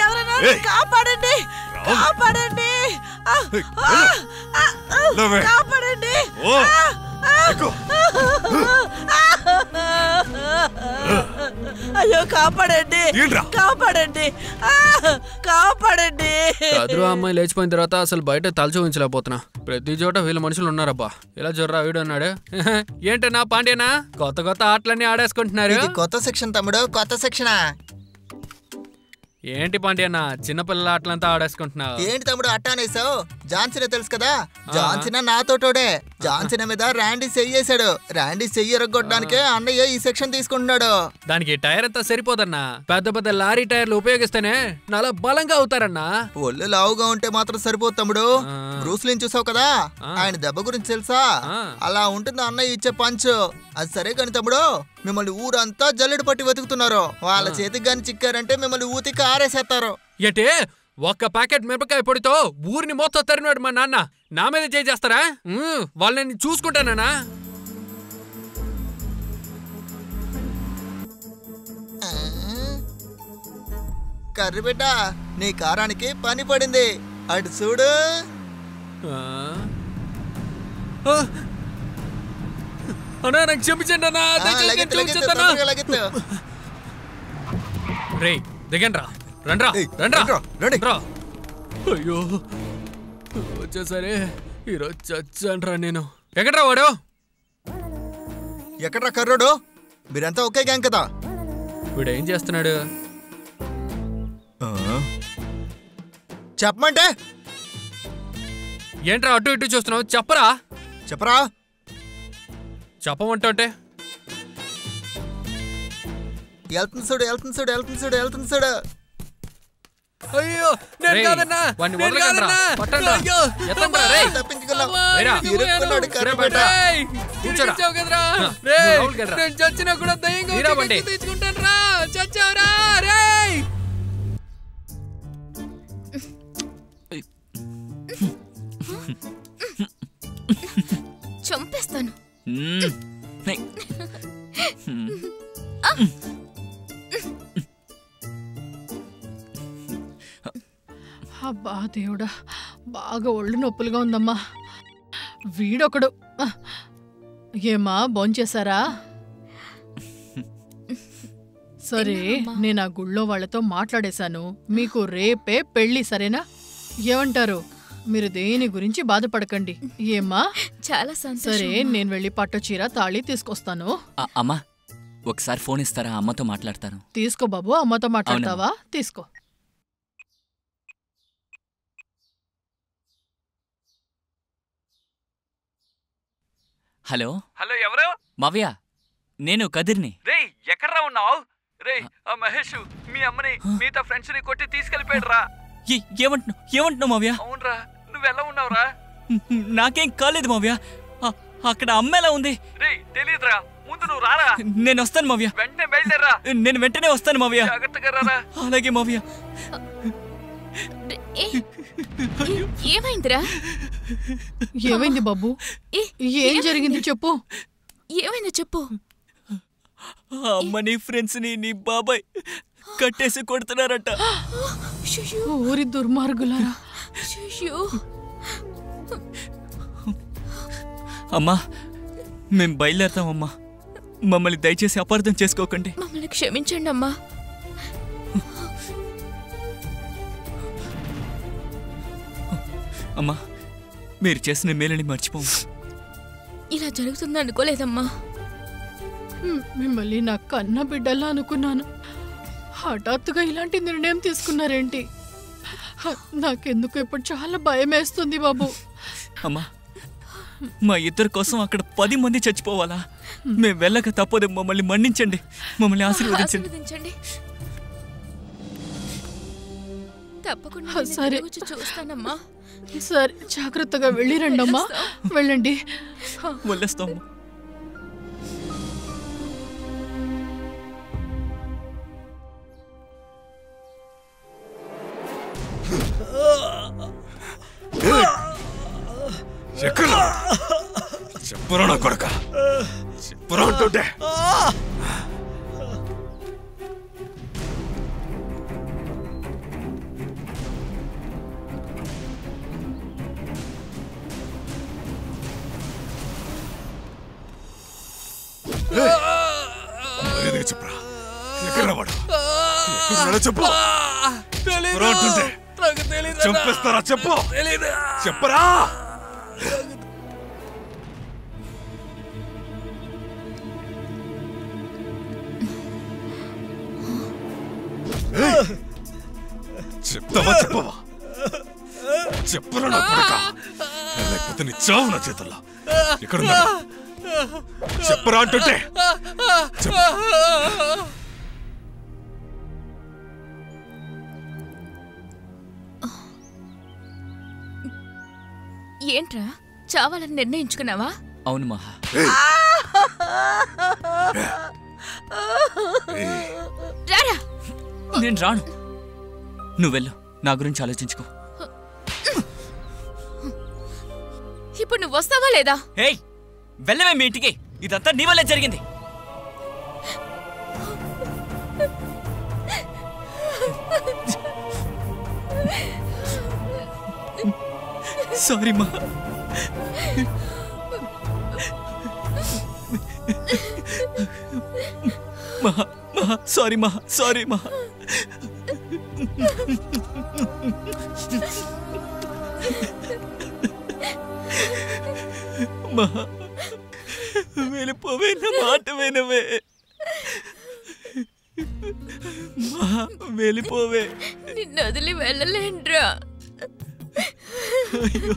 ఎవరైనా కాపాడండి కాపాడండి కాపాడండి అయ్యో కాపాడండి కాపాడండి కాపాడండి. కదురు అమ్మాయి లేచిపోయిన తర్వాత అసలు బయట తల చూపించలేకపోతున్నా. ప్రతి చోట వీళ్ళ మనుషులు ఉన్నారబ్బా. ఇలా జొర్రా వీడు అన్నాడు. ఏంటన్నా పాండ్యనా కొత్త కొత్త ఆటలన్నీ ఆడేసుకుంటున్నారు? కొత్త సెక్షన్ తమ్ముడు, కొత్త సెక్షన్. ఏంటి పాండ్యన్న చిన్నపిల్లల ఆటలంతా ఆడేసుకుంటున్నావు? ఏంటి తమ్ముడు అట్టా అనేసావు? జాన్సన్ తెలుసు కదా, జాన్సన్ నాతోటోడే. జాన్సన్ మీద ర్యాండీ చెయ్యేశాడు. ర్యాండీ చెయ్యి ఎరగొట్టడానికే అన్నయ్య ఈ సెక్షన్ తీసుకుంటున్నాడు. దానికి టైర్ అంతా సరిపోదన్నా. పెద్ద పెద్ద లారీ టైర్లు ఉపయోగిస్తేనే చాలా బలంగా అవుతారన్నా. ఒళ్ళు లావుగా ఉంటే మాత్రం సరిపోదు తమ్ముడు. బ్రూస్లీని చూసావు కదా, ఆయన దెబ్బ గురించి తెలుసా? అలా ఉంటుంది అన్నయ్య ఇచ్చే పంచ్. అది సరే కాని తమ్ముడు, మిమ్మల్ని ఊరంతా జల్లెడు పట్టి వెతుకుతున్నారు. వాళ్ళ చేతికి గాని చిక్కారంటే మిమ్మల్ని ఊతికి ఆరేసేస్తారు. ఏటే ఒక్క ప్యాకెట్ మిరపకాయ పొడితో ఊరిని మొత్తం తరినాడు మా నాన్న. నా మీద చేస్తారా? వాళ్ళని చూసుకుంటానా? కర్రీ బిడ్డ, నీ కారానికి పని పడింది. అటు చూడు. అన్నా నాకు క్షమించండి అన్నా. రే దిగండ్రా, రండ్రా రండ్రా రండ్రా. అయ్యో వచ్చేసరే ఈరోజు చచ్చాన్రా నేను. ఎక్కడ్రా వాడు? ఎక్కడ్రా కర్రోడు? మీరంతా ఒకే గ్యాంగ్ కదా. వీడు ఏం చేస్తున్నాడు? చెప్పమంటే ఏంట్రా అటు ఇటు చూస్తున్నావు? చెప్పరా చెప్పరా. చెప్పమంటే వెళ్తుంది చూడు వెళ్తుంది చూడు వెళ్తుంది చూడు వెళ్తుంది చూడు. అయ్యో నేను కాదన్నా, నేను కాదన్నా. అయ్యో ఎత్తండ్రా రేయ్. ఇరుక్కున్నాడు కర్రీ బిడ్డ. కూర్చోరా కదరా రేయ్. నేను చచ్చినా కూడా దయ్యంగా తీసుకుంటానురా. చచ్చావురా రేయ్. చంపేస్తాను. అబ్బా దేవుడా, బాగా ఒళ్ళు నొప్పులుగా ఉందమ్మా. వీడొకడు. ఏమా భోంచేశారా? సరే, నేను ఆ గుళ్ళో వాళ్ళతో మాట్లాడేశాను. మీకు రేపే పెళ్లి, సరేనా? ఏమంటారు? మీరు దేని గురించి బాధపడకండి. ఏమ్మా? చాలా సంతోషం. సరే, నేను వెళ్ళి పట్టు చీర తాళి తీసుకొస్తాను. అమ్మా ఒకసారి ఫోన్ ఇస్తారా? అమ్మతో మాట్లాడతాను. తీసుకో బాబు. అమ్మతో మాట్లాడతావా? తీసుకో. హలో హలో, ఎవరు? మావయ్య, నేను కదిర్ని. రేయ్ ఎక్కడ్రా ఉన్నావు? రేయ్ ఆ మహేష్ మీ అమ్మని మిగతా ఫ్రెండ్స్ ని కొట్టి తీసుకెళ్లిపోయాడు రా. ఏమంటున్నావు మావయ్య? అవునరా, నువ్వెలా ఉన్నావురా? నాకేం కాలేదు మావయ్య. అక్కడ అమ్మ ఎలా ఉంది? రేయ్ తెలీదురా, ముందు నువ్వు రారా. నేను వస్తాను మావయ్య. వెంటనే బయలుదేరా. నేను వెంటనే వస్తాను మావయ్య. జాగ్రత్తగా రారా. అలాగే మావయ్య. ఏమైందిరా? ఏమైంది బాబు? ఏం జరిగింది చెప్పు. ఏమైంది చెప్పు. అమ్మని ఫ్రెండ్స్ ని నీ బాబాయ్ కట్టేసి కొడుతున్నారట. ఊరి దుర్మార్గులారా. అమ్మా మేము బయలుదేరతామమ్మా. మమ్మల్ని దయచేసి అపార్థం చేసుకోకండి. మమ్మల్ని క్షమించండి అమ్మా. అమ్మా మీరు చేసిన మేలని మర్చిపోము. ఇలా జరుగుతుంది అనుకోలేదమ్మా. మిమ్మల్ని నా కన్న బిడ్డల్లా అనుకున్నాను. హఠాత్తుగా ఇలాంటి నిర్ణయం తీసుకున్నారేంటి? నాకెందుకు ఇప్పుడు చాలా భయం వేస్తుంది బాబు. అమ్మా మా ఇద్దరి కోసం అక్కడ 10 మంది చచ్చిపోవాలా? మేము వెళ్ళక తప్పదు. మమ్మల్ని మన్నించండి, మమ్మల్ని ఆశీర్వదించండి. తప్పకుండా సరే వచ్చి చూస్తానమ్మా. సరే జాగ్రత్తగా వెళ్ళిరండమ్మా. వెళ్ళండి. వదిలేస్తాము. చెప్పరా నా కొడక, చెప్పరా అంటుంటే. చెప్పరా ఎక్కడ వాడు, ఎక్కడ చెప్పు. చంపేస్తారా చెప్పు, చెప్పరా. చెప్తావా చెప్పవా, చెప్పరా నా కొడుక, లేకపోతే నీ చావు నా చేతుల్లో. ఎక్కడున్నా చెప్పరా అంటుంటే. ఏంట్రా చావాలని నిర్ణయించుకున్నావా? అవును మహా. రారా. నేను రాను, నువ్వు వెళ్ళు. నా గురించి ఆలోచించుకో. ఇప్పుడు నువ్వు వస్తావా లేదా? ఏయ్ వెళ్ళవే మీ ఇంటికి. ఇదంతా నీ వల్లే జరిగింది. సారీ మహా. మహా మహా సారీ మహా, సారీ మహా. మహా వెళ్ళిపోవే, నా మాట వినవే. మహా వెళ్ళిపోవే. నిన్ను వదిలి వెళ్ళలేండ్రా. అయ్యో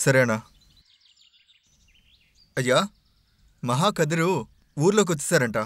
సరేనా? అయ్యా, మహాకదిరు ఊర్లోకి వచ్చేసారంట.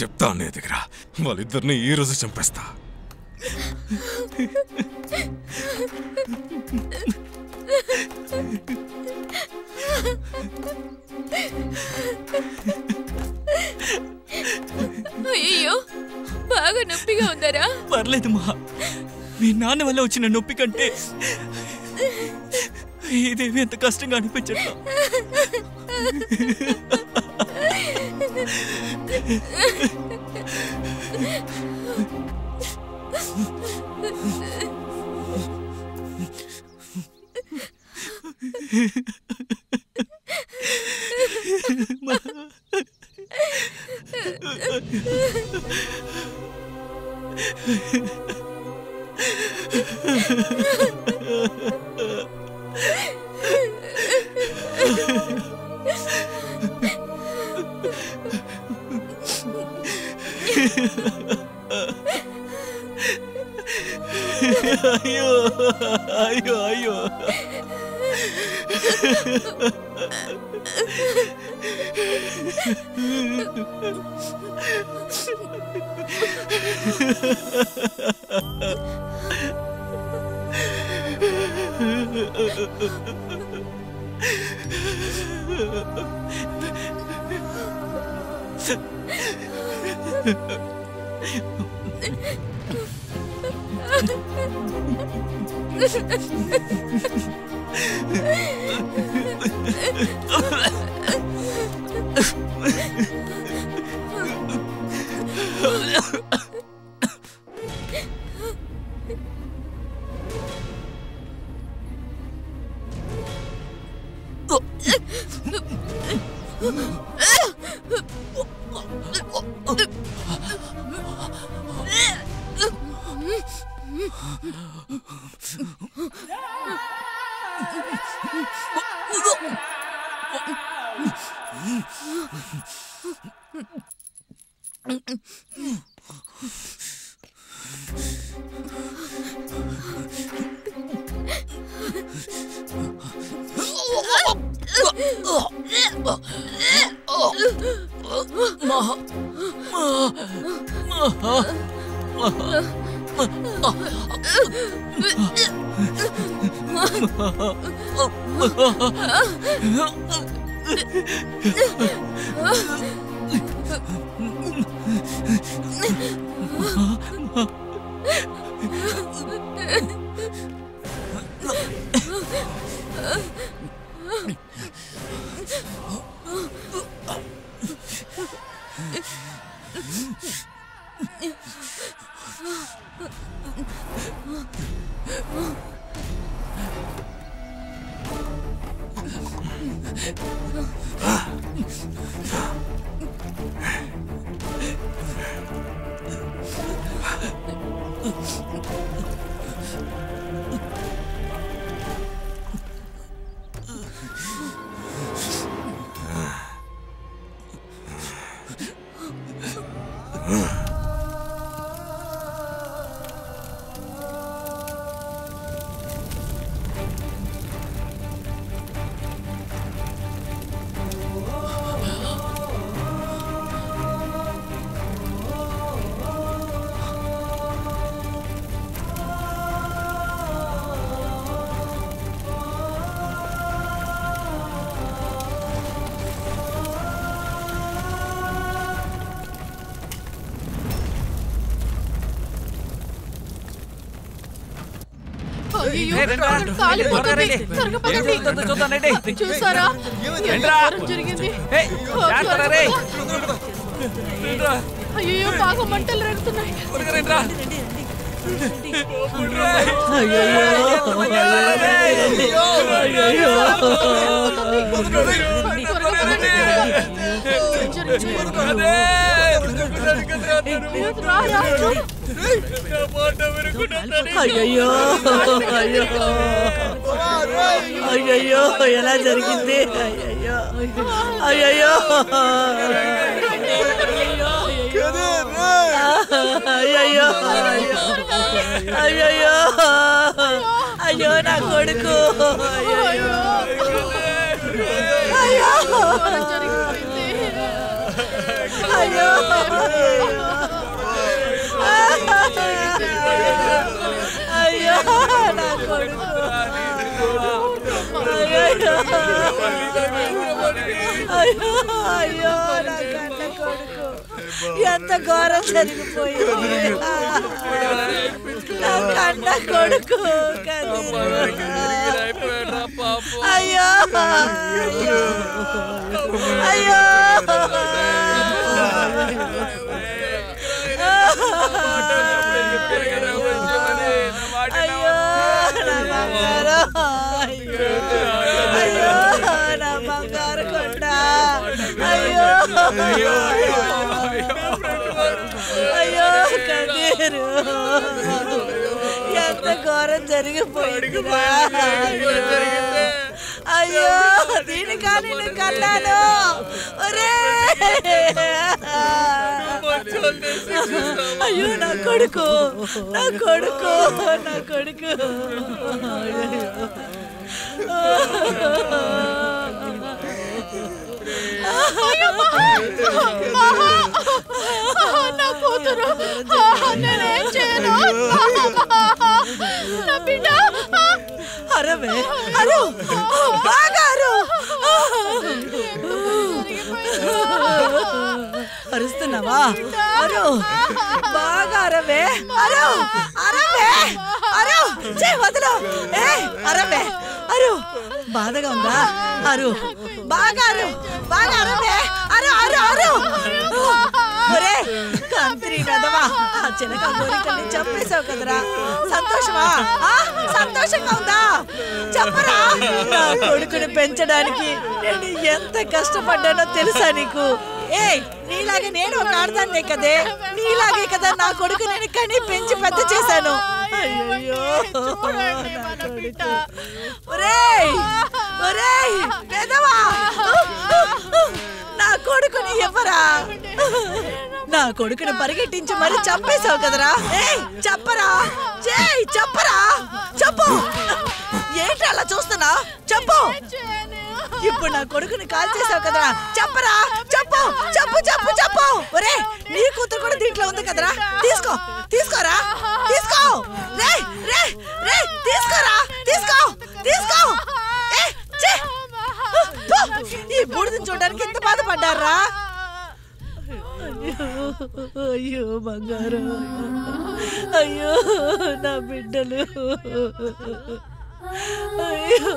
చెప్తా అనే దగ్గర వాళ్ళిద్దరిని ఈ రోజు చంపేస్తా. అయ్యో బాగా నొప్పిగా ఉందరా? పర్లేదు మా, మీ నాన్న వల్ల వచ్చిన నొప్పి కంటే ఇదేమి ఎంత కష్టంగా అనిపించట్లా. అయ్యో అయ్యో అయ్యో చూసారా జరిగింది? అయ్యో బాగా మంటలు రేగుతున్నాయి. అయ్యో అయ్యో ఎలా జరిగింది? అయ్యో అయ్యో అయ్యో అయ్యో అయ్యో నా కొడుకు అయ్యో అయ్యో అయ్యో నా కొడుకు అయ్యో అయ్యో నా కన్న కొడుకు ఎంత ఘోరం జరిగిపోయింది నా కన్న కొడుకు అయ్యో అయ్యో అయ్యో నా బంగారు కొండ అయ్యో అయ్యో కన్నీరు ఎంత ఘోరం జరిగిపోయిందిరా అయ్యో దీనికా నేను కన్నాను అయ్యో నా కొడుకు నా కొడుకు నా కొడుకు నా కూతురు నేనేం చేయను నా బిడ్డ అరవే అరు బాగా అరు అరుస్తున్నావా అరు బాగా అరవే అరు అరవే అరు వదలు అరవే అరు బాధగా ఉందా అరు బాగా అరు బాగా అరవే అరు అరు అరు ఒరే కంత్రి నదవా ఆ చిలక కోరికల్ని చంపేశావు కదరా సంతోషమా సంతోషంగా ఉందా చెప్పరా నా కొడుకుని పెంచడానికి నేను ఎంత కష్టపడ్డానో తెలుసా నీకు నీలాగే నేను ఒక ఆడదాన్నే కదే నీలాగే కదా నా కొడుకు నేను కని పెంచి పెద్ద చేశాను అయ్యో పెదవా నా కొడుకుని ఎవరా నా కొడుకుని పరిగెట్టించి మరి చంపేశావు కదరా చెప్పరా చెప్పరా చెప్పు ఏంటి అలా చూస్తున్నా చెప్పు ఇప్పుడు నా కొడుకుని కాల్ చేసావు కదరా చెప్పరా చెప్పు చెప్పు చెప్పు చెప్పు ఒరే నీ కూతురు కూడా దీంట్లో ఉంది కదరా తీసుకోరా తీసుకో రే రే రే తీసుకోరా తీసుకో ఈ బూడిదని చూడడానికి ఎంత బాధపడ్డారా అయ్యో బంగారం అయ్యో నా బిడ్డలు అయ్యో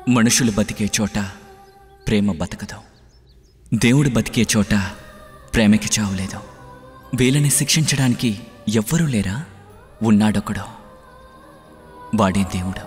మనుషులు బతికే చోట ప్రేమ బతకదు దేవుడు బతికే చోట ప్రేమకి చావులేదు వీళ్ళని శిక్షించడానికి ఎవ్వరూ లేరా ఉన్నాడొకడు వాడే దేవుడు